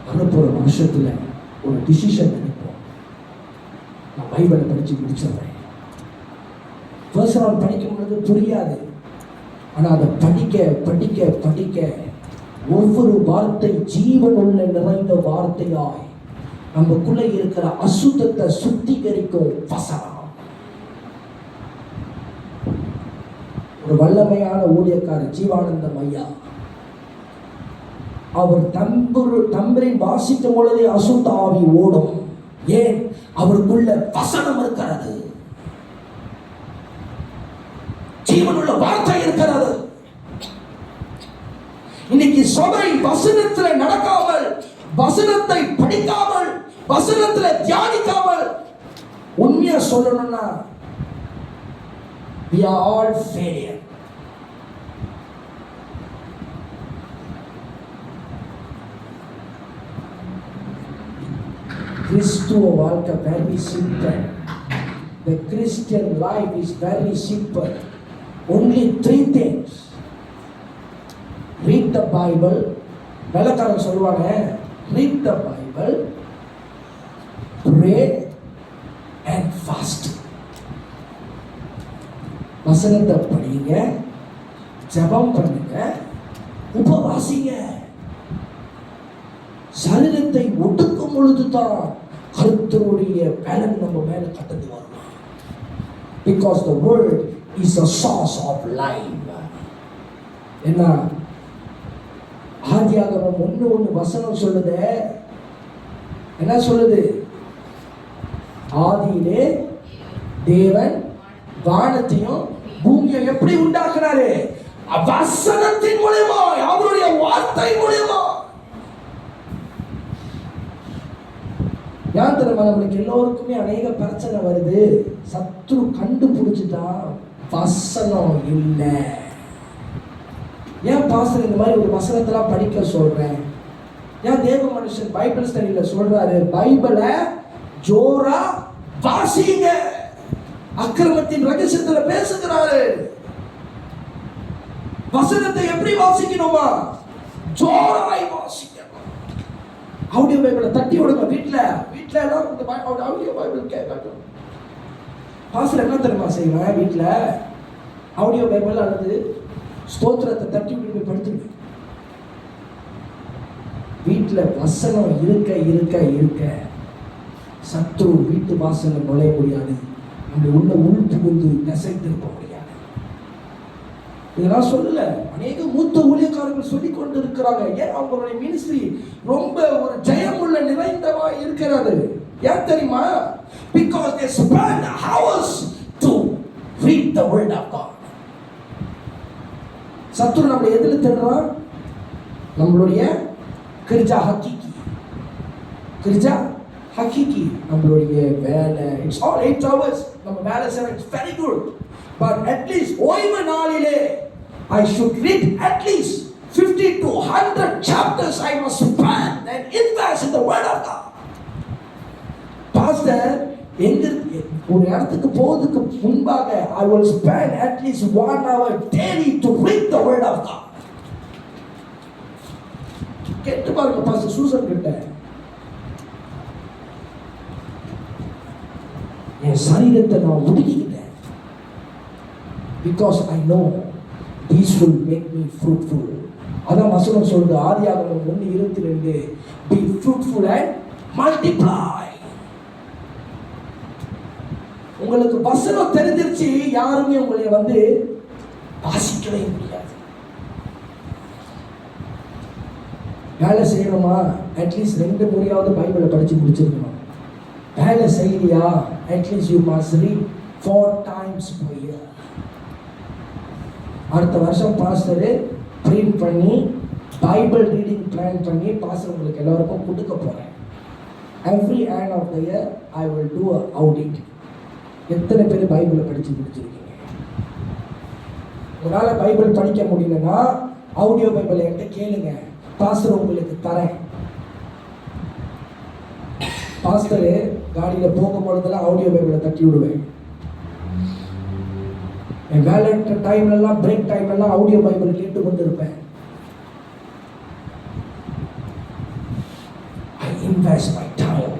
வரப்போற வருஷத்துல ஒரு டிசிஷன் எடுப்போம். நான் பைபிளை படிச்சு முடிச்சிடுறேன். ஃபர்ஸ்ட் நாள் படிக்கும் பொழுது புரியாது. ஆனால் அதை படிக்க படிக்க படிக்க ஒவ்வொரு வார்த்தை ஜீவனுள்ள நிறைந்த வார்த்தையாய் நமக்குள்ள இருக்கிற அசுத்தத்தை சுத்திகரிக்கும் வசனம். ஒரு வல்லமையான ஊழியக்காரர் ஜீவானந்தம் ஐயா, அவர் தம்பரின் வாசிக்கும் பொழுதே அசுத்த ஆவி ஓடும். ஏன்? அவருக்குள்ள வசனம் இருக்கிறது, ஜீவனுள்ள வார்த்தை இருக்கிறது. இன்னைக்கு சபை வசனத்தில் நடக்காமல் வசனத்தை படிக்காமல், வசனத்துல தியானிக்காமல், உண்மையா சொல்லணும்னா we are all failure. கிறிஸ்துவ வாழ்க்கை very simple. The Christian life is very simple. Only 3 things. Read the Bible. வெள்ளக்காரன் சொல்லுவாங்க, read the Bible, pray and fast. வசனத்தை படிங்க, ஜெபம் பண்ணுங்க, உபவாசிங்க. சரீரத்தை ஒடுக்கும் பொழுதுதான் கர்த்தருடைய பலன் நம்ம மேல கடந்து வரும். Because the word is the source of life. என்ன ஆதியாகமம் 1:1 வசனம் சொல்லுது, என்ன சொல்லுது? ஆதியிலே தேவன் வானத்தையும் பூமியை எப்படி உண்டாக்குனாரு? வசனத்தின் மூலமா, அவருடைய வார்த்தை மூலமா. ஏன் தெரியுமா நம்மளுக்கு எல்லோருக்குமே அநேக பிரச்சனை வருது? சத்துரு கண்டுபிடிச்சிட்டா வசனம் இல்லை. ஏன் பாஸ்டர் இந்த மாதிரி ஒரு வசனத்தெல்லாம் படிக்க சொல்றேன்? ஏன் தேவ மனுஷன் பைபிள் ஸ்டடியில சொல்றாரு, பைபிளை ஜோரா வாசிங்க, அக்கிரமத்தின் ரகசியத்துல பேசுகிறாரு. வசனத்தை எப்படி வாசிக்கணுமா? ஜோராய் வாசிக்கணும். ஆடியோ பைபிளை தட்டி விடுங்க. வீட்டுல எல்லாம் இந்த ஆடியோ பைபிள் கேட்கட்டும். பாஸ்டர் என்ன தெரியுமா செய்வேன்? வீட்டுல ஆடியோ பைபிள் அல்லது ஸ்தோத்திரத்தை தட்டி விட்டு போய் படுத்துருவேன். வீட்டுல வசனம் இருக்க இருக்க இருக்க சத்துரு வீட்டு வாசல்ல நுழைய முடியாது. அந்த உள்ள உள் புகுந்து நெசைத்திருக்க முடியாது. இதெல்லாம் சொல்லல, அநேக மூத்த ஊழியக்காரர்கள் சொல்லிக் கொண்டு இருக்கிறாங்க. ஏன் அவங்களுடைய மினிஸ்ட்ரி ரொம்ப ஒரு ஜெயமுள்ள நிறைந்தவா இருக்கிறது? ஏன் தெரியுமா? Because they spend hours to read the word of God. சத்துரு நம்மளை எதுல தேடுறான்? நம்மளுடைய கிர்ஜா ஹக்கீகி நம்மளுடைய வேலை. இட்ஸ் ஆல் 8 hours நம்ம வேலை செய்யணும். It's very good. But at least ஓய்வு நாளிலே I should read at least 50 to 100 chapters. I must spend and invest in the word of God. Pastor, ஒரு இடத்துக்கு போறதுக்கு முன்பாக I will spend at least 1 hour daily to read the word of God. கேட்டு பாருங்க pastor Susan கிட்ட. என் சரீரத்தை நான் ஒதுக்கிக்கிட்டேன். Because I know this will make me fruitful. அதான் வசனம் சொல்லுது, ஆதியாகமம் 1:22, be fruitful and multiply. உங்களுக்கு வசனம் தெரிஞ்சிருச்சு, யாருமே உங்களை வாசிக்கவே முடியாது. வேலை செய்யணுமா? அட்லீஸ்ட் 2 முறையாவது பைபிளை படிச்சு முடிச்சிருக்கணும். வேலை செய்யலையா? At least you must read 4 times per year. அடுத்த வருஷம் பாஸ்டர் பிரிண்ட் பண்ணி பைபிள் ரீடிங் பிளான் பண்ணி பாஸ்டர் உங்களுக்கு எல்லாருக்கும் கொடுக்க போறேன். Every end of the year I will do a audit. எத்தனை பேர் பைபிளை படிச்சு முடிச்சிருக்கீங்க? உங்களால் பைபிள் படிக்க முடியலன்னா ஆடியோ பைபிளை என்கிட்ட கேளுங்க, பாஸ்டர் உங்களுக்கு தரேன். பாஸ்டர் காடியில் போகும்பொழுதெல்லாம் ஆடியோ பைபிளை தட்டி விடுவேன். என் வேலை டைம்லாம் பிரேக் டைம்லாம் ஆடியோ பைபிள் கேட்டு கொண்டு இருப்பேன். I invest my time.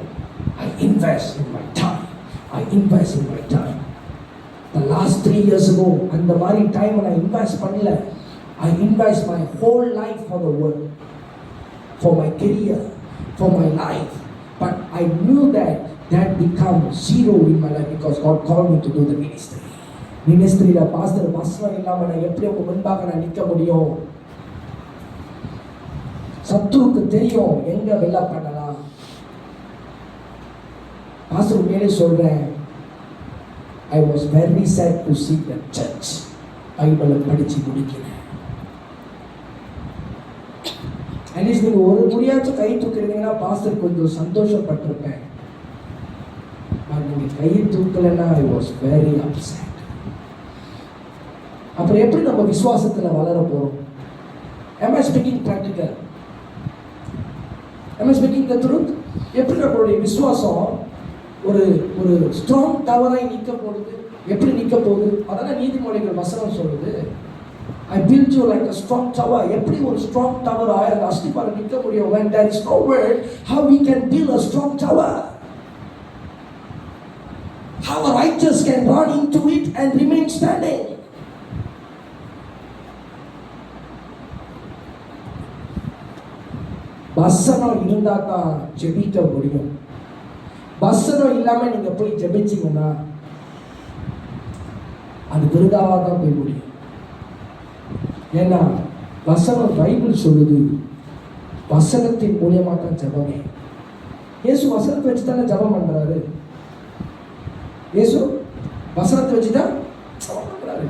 I invest in my time. I invest in my time. The last 3 years ago, அந்த மாதிரி டைம் நான் இன்வெஸ்ட் பண்ணல. I invest my whole life for the work, for my career, for my life. But I knew that become zero in my life because God called me to do the ministry. மினிஸ்ட்ரியில pastor வசனம் இல்லாம நான் எப்படி உங்க முன்பாக நான் நிற்க முடியும்? சத்துருக்கு தெரியும் எங்க வெல்ல பண்ணலாம். பாஸ்டர் மேலே சொல்றேன், I was very sad to see the church பைபிளை படிச்சு முடிக்கிறேன். And அட்லீஸ்ட் நீங்கள் ஒரு முடியாச்சும் கை தூக்குறீங்கன்னா பாஸ்டர் கொஞ்சம் சந்தோஷப்பட்டிருப்பேன். நீங்கள் கை தூக்கலைன்னா ஐ வாஸ் வெரி அப்செட். அப்புறம் எப்படி நம்ம விசுவாசத்தில் வளர போகிறோம்? Am I speaking practical? Am I speaking the truth? எப்படி நம்மளுடைய விசுவாசம் ஒரு ஒரு ஸ்ட்ராங் டவராய் நிற்க போகுது? எப்படி நிற்க போகுது? அதெல்லாம் நீதிமொழிகள் வசனம் சொல்லுது. I built you like a strong tower. எப்படி ஒரு strong tower ஆயிரம் அஸ்திபாரம் நிற்க முடியும்? When there is no word, how we can build a strong tower? How a righteous can run into it and remain standing? வசனம் இருந்தால் தான் ஜெபிக்க முடியும். வசனம் இல்லாமல் நீங்கள் போய் ஜெபிச்சிங்கன்னா அது விருதாவாக தான் போய் முடியும். ஏன்னா வசனம் பைபிள் சொல்லுது, வசனத்தின் மூலியமாக தான் ஜெபமே. இயேசு வசனத்தை வச்சு தானே ஜெபம் பண்ணுறாரு. இயேசு வசனத்தை வச்சு தான் ஜெபம் பண்ணுறாரு.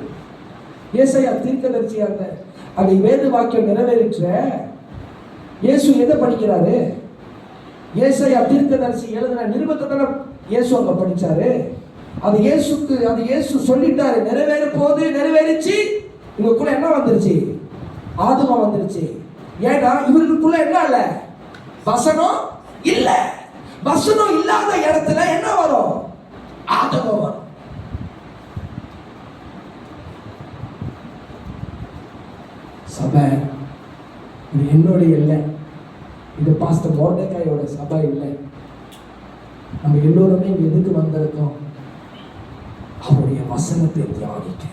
ஏசாயா தீர்க்கதரிசியாக அந்த வேத வாக்கியம் நிறைவேற்ற இயேசு எதை படிக்கிறாரு? ஏசாயா தீர்க்கதரிசி எழுதின நிருபத்தை தானே இயேசு அங்கே படித்தாரு. அது இயேசு சொல்லிட்டாரு, நிறைவேற போது, நிறைவேறிச்சு. இவங்களுக்குள்ள என்ன வந்துருச்சு? ஆதுகம் வந்துருச்சு. ஏன்னா இவர்களுக்குள்ள என்ன இல்லை? வசனம் இல்லை. வசனம் இல்லாத இடத்துல என்ன வரும்? ஆதுகம் வரும். சபை இது என்னுடைய இல்லை, இது பாஸ்டர் மோர்தெக்காயோட சபை இல்லை. நம்ம எல்லோருமே இங்க எதுக்கு வந்திருக்கோம்? அவருடைய வசனத்தை தியானிக்க.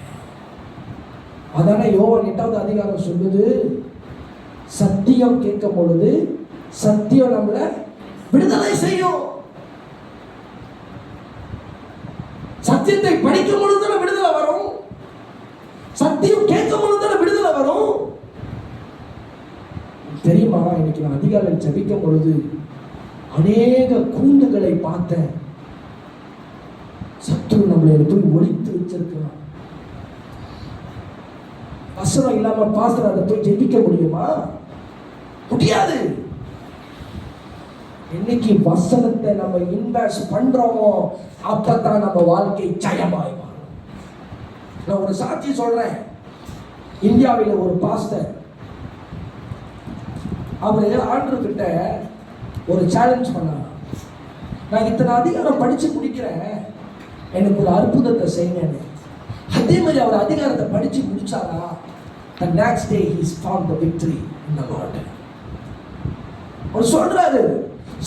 அதான யோவான் 8வது அதிகாரம் சொல்லுது, சத்தியம் கேட்கும் பொழுது சத்தியம் நம்மளை விடுதலை செய்யும். சத்தியத்தை படிக்கும் பொழுது விடுதலை வரும். சத்தியம் கேட்கும் பொழுது விடுதலை வரும். தெரியுமா, இன்னைக்கு நான் அதிகாலையில் ஜெபிக்கும் பொழுது அநேக கூண்டுகளை பார்த்தேன். சத்துரு நம்மளை போய் ஒழித்து வச்சிருக்கிறான். வசனம் இல்லாம பாஸ்டர் அதை போய் ஜெபிக்க முடியுமா? முடியாது. இன்னைக்கு வசனத்தை நம்ம இன்வெஸ்ட் பண்றோமோ அப்பதான் நம்ம வாழ்க்கை ஜெயமாய் மாறும். நான் ஒரு சாட்சி சொல்றேன். இந்தியாவில் ஒரு பாஸ்டர், அவர் ஆண்டவர்கிட்ட ஒரு சேலஞ்ச் பண்ணார். நான் இத்தனை அதிகாரம் படிச்சு முடிக்கிறேன், எனக்கு ஒரு அற்புதத்தை செய்யுங்க. அதே மாதிரி அவர் அதிகாரத்தை படிச்சு முடிச்சாரா, the next day he found the victory in the Lord. அவர் சொல்றாரு,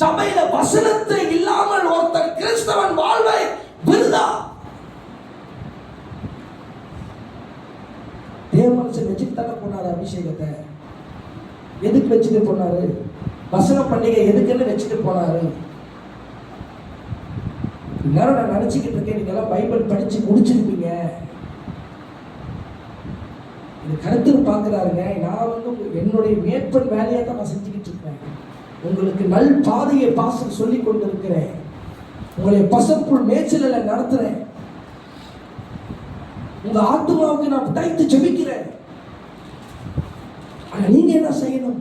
சபையில வசனத்தை இல்லாமல் ஒருத்தர் கிறிஸ்தவன் வாழ்வை விருதா. தேவமனுஷன் வச்சுட்டு தானே போனாரு அபிஷேகத்தை. எதுக்கு வச்சுட்டு போனாரு? வசன பண்டிகை எதுக்குன்னு வச்சுட்டு போனாரு. எல்லாரும் நான் நினைச்சுக்கிட்டு இருக்கேன், நீங்க எல்லாம் பைபிள் படிச்சு முடிச்சிருப்பீங்க. இது கருத்து பார்க்கிறாருங்க. நான் என்னுடைய மேற்பன் வேலையை தான் நான் செஞ்சுக்கிட்டு இருக்கேன். உங்களுக்கு நல் பாதையை பாசம் சொல்லி கொண்டு இருக்கிறேன். உங்களை பசப்புள் மேய்ச்சல நடத்துறேன். உங்க ஆத்மாவுக்கு நான் தைத்து ஜெபிக்கிறேன். ஆனா நீங்க என்ன செய்யணும்?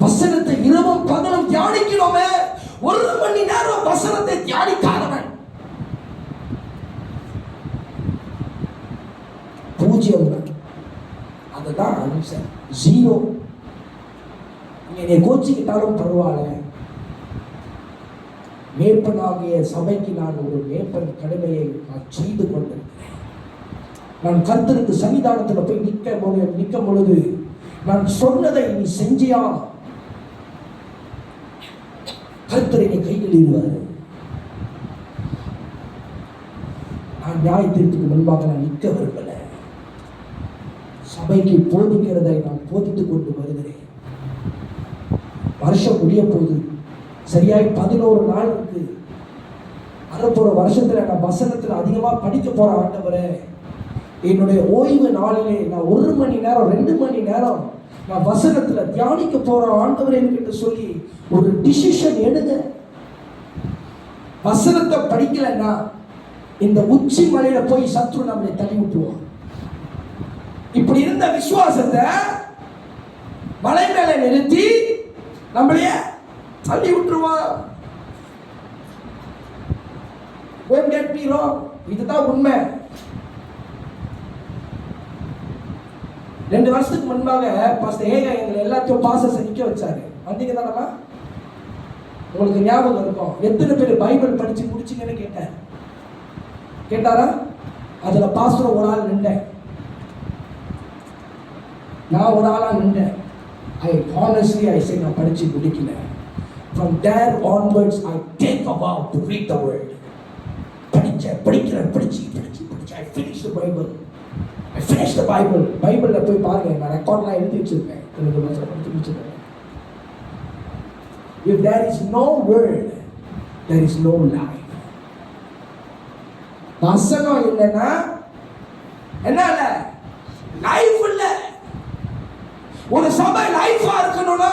வசனத்தை இரவும் பகலும் தியானிக்கிறோமே. 1 மணி நேரம் வசனத்தை தியானிக்காதவன் பூஜ்யம். அதுதான் அம்சம். 0. என்னை கோச்சிக்கிட்டாலும் பரவாயில்ல, மேற்பனாகிய சபைக்கு நான் ஒரு மேற்பன் கடமையை நான் செய்து கொண்டிருக்கிறேன். நான் கர்த்தருக்கு சன்னிதானத்தில் போய் நிற்கும் பொழுது நான் சொன்னதை நீ செஞ்சியா, கர்த்தரை நீ கைகளிடுவார். நான் நியாயத்திற்கு முன்பாக நான் நிற்க விரும்பல. சபைக்கு போதிக்கிறதை நான் போதித்துக் கொண்டு வருகிறேன். வருஷம் முடிய போகுது. சரியாய் 11 நாள் இருக்கு. வரப்போற வருஷத்துல நான் வசனத்துல அதிகமா படிக்க போற ஆண்டவரே, என்னுடைய ஓய்வு நாளிலே நான் 1 மணி நேரம் 2 மணி நேரம் நான் வசனத்துல தியானிக்க போற ஆண்டவரே என்று சொல்லி ஒரு டிசிஷன் எடுங்க. வசனத்தை படிக்கலன்னா இந்த உச்சி மலையில போய் சத்ரு நம்மளை தள்ளி விட்டுருவோம். இப்படி இருந்த விசுவாசத்தை மலை மேல நிறுத்தி நம்மளைய தள்ளி விட்டுருவான். Don't get me wrong, இதுதான் உண்மை. 2 வருஷத்துக்கு முன்பாக பாஸ்டர் ஏகா எங்களை எல்லாத்தையும் பாசஸ் நிக்க வச்சாரு. வந்தீங்க தானமா? உங்களுக்கு ஞாபகம் இருக்கும். எத்தனை பேர் பைபிள் படிச்சு முடிச்சீங்கன்னு கேட்டாரா? அதுல பாஸ்டர் ஒரு ஆள் நின்றேன், நான் ஒரு ஆளா நின்றேன். I honestly say நான் படிச்சு முடிக்கல. From there onwards I take a vow to read the word. படிக்கிறேன். I finished the Bible. பைபிள்ல போய் பாருங்க, நான் ரெக்கார்ட்லாம் எழுதி வச்சிருக்கேன். எனக்கு படிச்சு முடிச்சிருக்கேன். If there is no word, there is no life. வசனம் இல்லைன்னா என்ன இல்ல? லைஃப் இல்ல. ஒரு சபை லைஃபா இருக்கணும்னா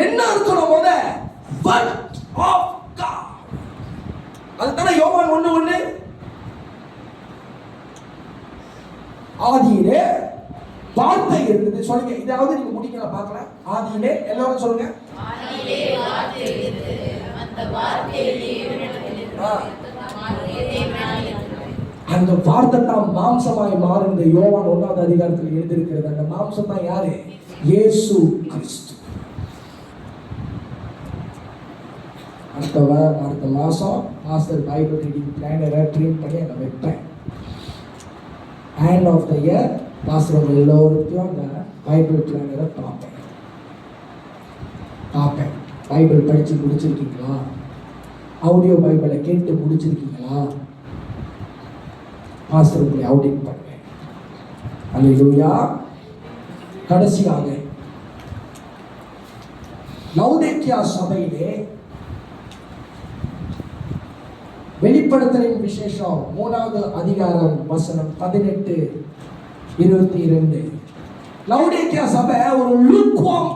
என்ன இருக்கணும்? முத word of God. அதுதானே யோவான் 1:1. ஆதியிலே வார்த்தை இருந்தது. சொல்லுங்க, இதாவது நீங்க முடிக்கலாம் பார்க்கலாம். ஆதியிலே எல்லாரும் சொல்லுங்க. ஆதியிலே வார்த்தை இருந்தது, அந்த வார்த்தை தேவனிடத்தில் இருந்தது, வார்த்தை தேவனாய் இருந்தது. அந்த வார்த்தை தான் மாம்சமாய் மாறினது. யோவான் 1ஆவது அதிகாரத்தில் எழுதியிருக்கிறது. அந்த மாம்சம் தான் யாரு? இயேசு கிறிஸ்து. அடுத்த மாசம் மாஸ்டர் பைபிள் ரீடிங் பிளானரை ட்ரீட் பண்ணி அங்கே வைப்பேன். End of the year master எல்லோருக்கும் அந்த பைபிள் பிளானரை பார்ப்பேன். பைபிள் படித்து முடிச்சிருக்கீங்களா? ஆடியோ பைபிளை கேட்டு முடிச்சிருக்கீங்களா? மாஸ்டர் உங்களை அவுட்டிங் பண்ணுவேன். அல்லேலூயா. கடைசியாக லவுதேக்கியா சபையிலே வெளிப்படுத்தலின் விசேஷம் 3வது அதிகாரம் வசனம் 18-22. லவுதேக்கியா சபை ஒரு lukewarm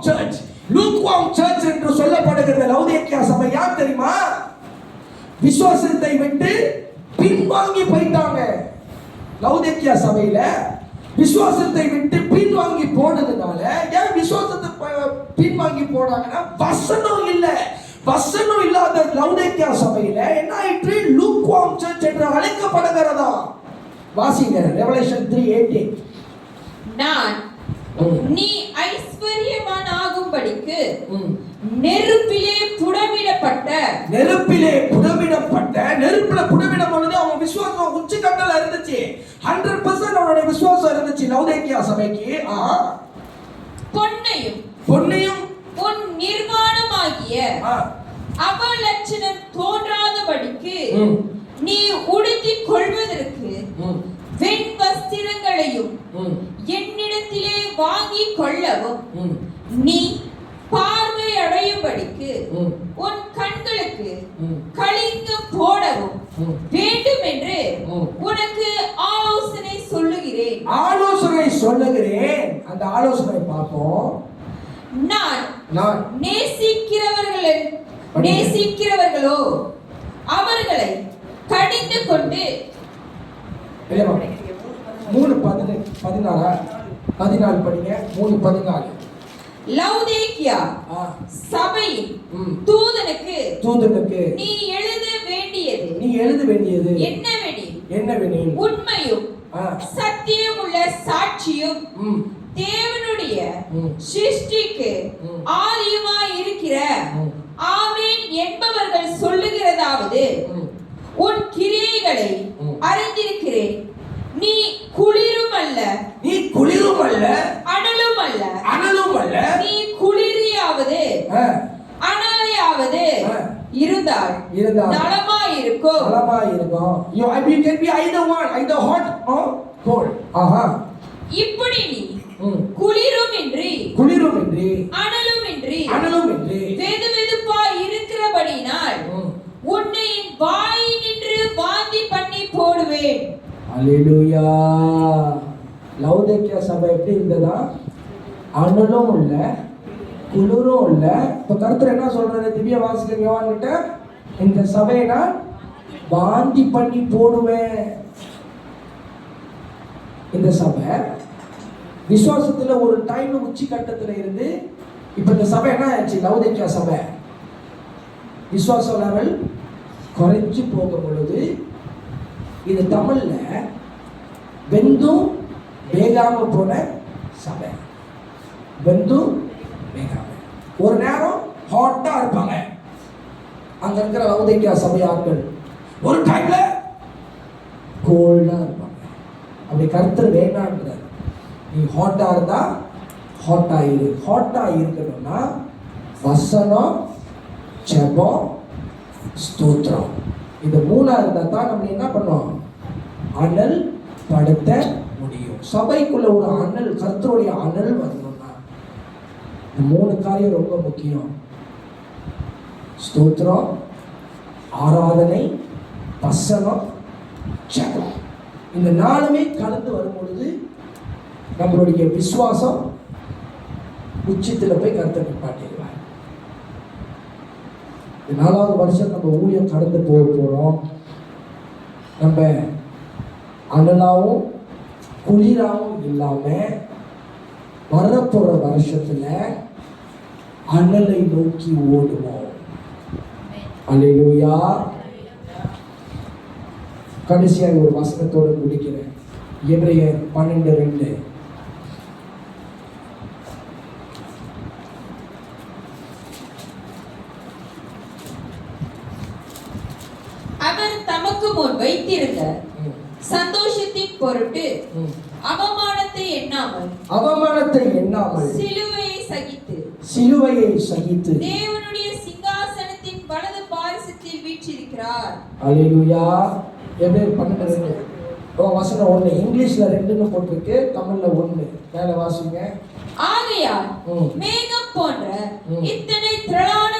church என்று சொல்லப்படுகிற லவுதேக்கியா சபை யார் தெரியுமா? விசுவாசத்தை விட்டு பின்வாங்கி போயிட்டாங்க. லவுதேக்கியா சபையில விசுவாசத்தை விட்டு பின்வாங்கி போனதுனால, ஏன் விசுவாசத்தை பின்வாங்கி போனாங்கன்னா வசனம் இல்லாத லவுதேக்கியா சபையில என்ன ஆயிற்று? lukewarm church என்று அழைக்கப்படுகிறதா? வாசிங்க ரெவலேஷன் 3:18. நான் நீ ஐஸ்வர்யவான் ஆகும்படிக்கு நெருப்பிலே புடமிடப்பட்ட நெருப்பில புடமிடம் பொழுது அவன் விசுவாசம் உச்சக்கட்டல இருந்துச்சு. 100% அவனுடைய விசுவாசம் இருந்துச்சு லவுதேக்கியா சபைக்கு. பொன்னையும் உன் நிர்வாணமாகிய அவலட்சணம் தோன்றாதபடிக்கு நீ உடுத்திக் கொள்வதற்கு வெண் வஸ்திரங்களையும் என்னிடத்திலே வாங்கிக் கொள்ளவும், நீ பார்வை அடையும்படிக்கு உன் கண்களுக்கு கலிங்கம் போடவும் வேண்டும் என்று உனக்கு ஆலோசனை சொல்லுகிறேன். அந்த ஆலோசனை பார்ப்போம். நான் நேசிக்கிறவர்களோ அவர்களை கடிந்து கொண்டு 3:14 படிங்க. 3:14 லவுதேக்கியா சபையின் தூதனுக்கு நீ எழுத வேண்டியது என்னவெனில் உண்மையும் சத்தியம் உள்ள சாட்சியும் தேவனுடைய சிருஷ்டிக்கு ஆதியுமாய் இருக்கிற ஆமென் என்பவர்கள் சொல்லுகிறதாவது, உன் கிரியைகளை அறிந்திருக்கிறேன். நீ குளிரும் அல்ல அனலும் அல்ல. நீ குளிரியாவது அனலையாவது இருந்தால் நலமாயிருக்கும். You can be either hot or cold. இப்படி நீ குளிருமின்றி அனலுமின்றி வெதுவெதுப்பாய் இருக்கிறபடினால் உன்னை வாயினின்று வாந்தி பண்ணி போடுவேன். அல்லேலூயா. லவுதேக்கியா சபை எப்படி இருந்ததா? அனலும் இல்ல, குளிரும் இல்ல. இப்ப கர்த்தர் என்ன சொல்றாரு? திவ்ய வாசிக்க யோவான் கிட்ட, இந்த சபையை நான் வாந்தி பண்ணி போடுவேன். இந்த சபை விசுவாசத்துல ஒரு டைம் உச்சி கட்டத்துல இருந்து இப்போ இந்த சபை என்ன ஆயிடுச்சு? லவுதிக்கா சபை விசுவாச லெவல் குறைஞ்சு போகும் பொழுது, இது தமிழ்ல வெந்தும் வேகாம போன சபை. வெந்தும் வேகாம. ஒரு நேரம் ஹாட்டா இருப்பாங்க அங்க இருக்கிற லவுதிக்கா சபை ஆட்கள், ஒரு டைம்ல கோல்டா இருப்பாங்க. அப்படி கருத்து வேணான்றார். நீ ஹாட்டா இருந்தா ஹாட்டா இரு. ஹாட்டா இருக்கணும்னா வசனம், ஜெபம், ஸ்தோத்திரம், இது மூணா இருந்தா தான் நம்ம என்ன பண்ணோம்? அனல் படுத்த முடியும். சபைக்குள்ள ஒரு அனல், கர்த்தருடைய அனல் வரணும்னா இந்த மூணு காரியம் ரொம்ப முக்கியம். ஸ்தோத்திரம், ஆராதனை, வசனம், ஜெபம். இந்த நாலுமே கலந்து வரும் பொழுது நம்மளுடைய விசுவாசம் உச்சத்தில் போய் கர்த்தர் நிப்பாட்டிடுவார். இந்த 4வது வருஷம் நம்ம ஊழியம் கடந்து போக போகிறோம். நம்ம அனலாவும் குளிராகவும் இல்லாமல் வரப்போகிற வருஷத்தில் அனலை நோக்கி ஓடுவோம். அல்லேலூயா. கடைசியாக ஒரு வசனத்தோடு முடிக்கிறேன். எபிரேயர் 12:2. அவர் தமக்கு முன் வைத்திருந்த சந்தோஷத்தின் பொருட்டு அவமானத்தை எண்ணாமல் சிலுவையை சகித்து தேவனுடைய சிங்காசனத்தின் வலது பாரிசத்தில் வீற்றிருக்கிறார். அல்லேலூயா. எபிரேயர் 12:2. வசனம் 1. இங்கிலீஷ்ல 2ன்னு போட்டிருக்கு, தமிழ்ல 1. மேல வாசிங்க. ஆகையால் மேகம் போன்ற இத்தனை திரளான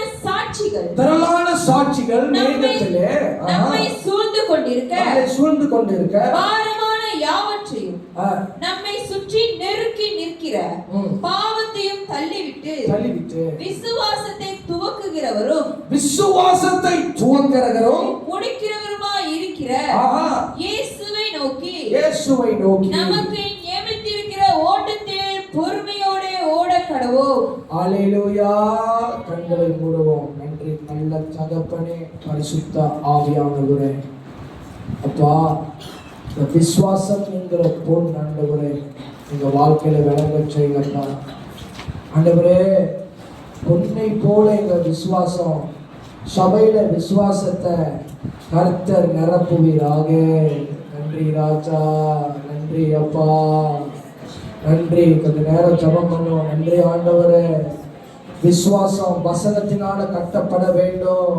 சாட்சிகள் மேகத்திலே நம்மை சூழ்ந்து கொண்டிருக்க பாரமான யாவற்றையும் நம்மை சுற்றி நெருக்கி நிற்கிற பாவத்தையும் தள்ளிவிட்டு விசுவாசத்தை துவக்குகிறவரும் முடிக்கிறவருமாய் இருக்கிற இயேசுவை நோக்கி நமக்கு நியமித்திருக்கிற ஓட்டத்தில் பொறுமையோடு ஓட கடவோம். அல்லேலூயா. கண்களை மூடுவோம். நன்றி நல்ல தகப்பனே, பரிசுத்த ஆவியானவரே, அப்பா, இந்த விசுவாசம் என்கிற பொன் ஆண்டவரே எங்க வாழ்க்கையில விளங்க செய்யப்பா. ஆண்டவரே, பொன்னை போல எங்க விசுவாசம், சபையில விசுவாசத்தை கர்த்தர் நிரப்புவீராக. நன்றி ராஜா, நன்றி அப்பா, நன்றி. கொஞ்ச நேரம் ஜெபம் பண்ணுவோம். நன்றி ஆண்டவரே, விசுவாசம் வசனத்தினால கட்டப்பட வேண்டும்.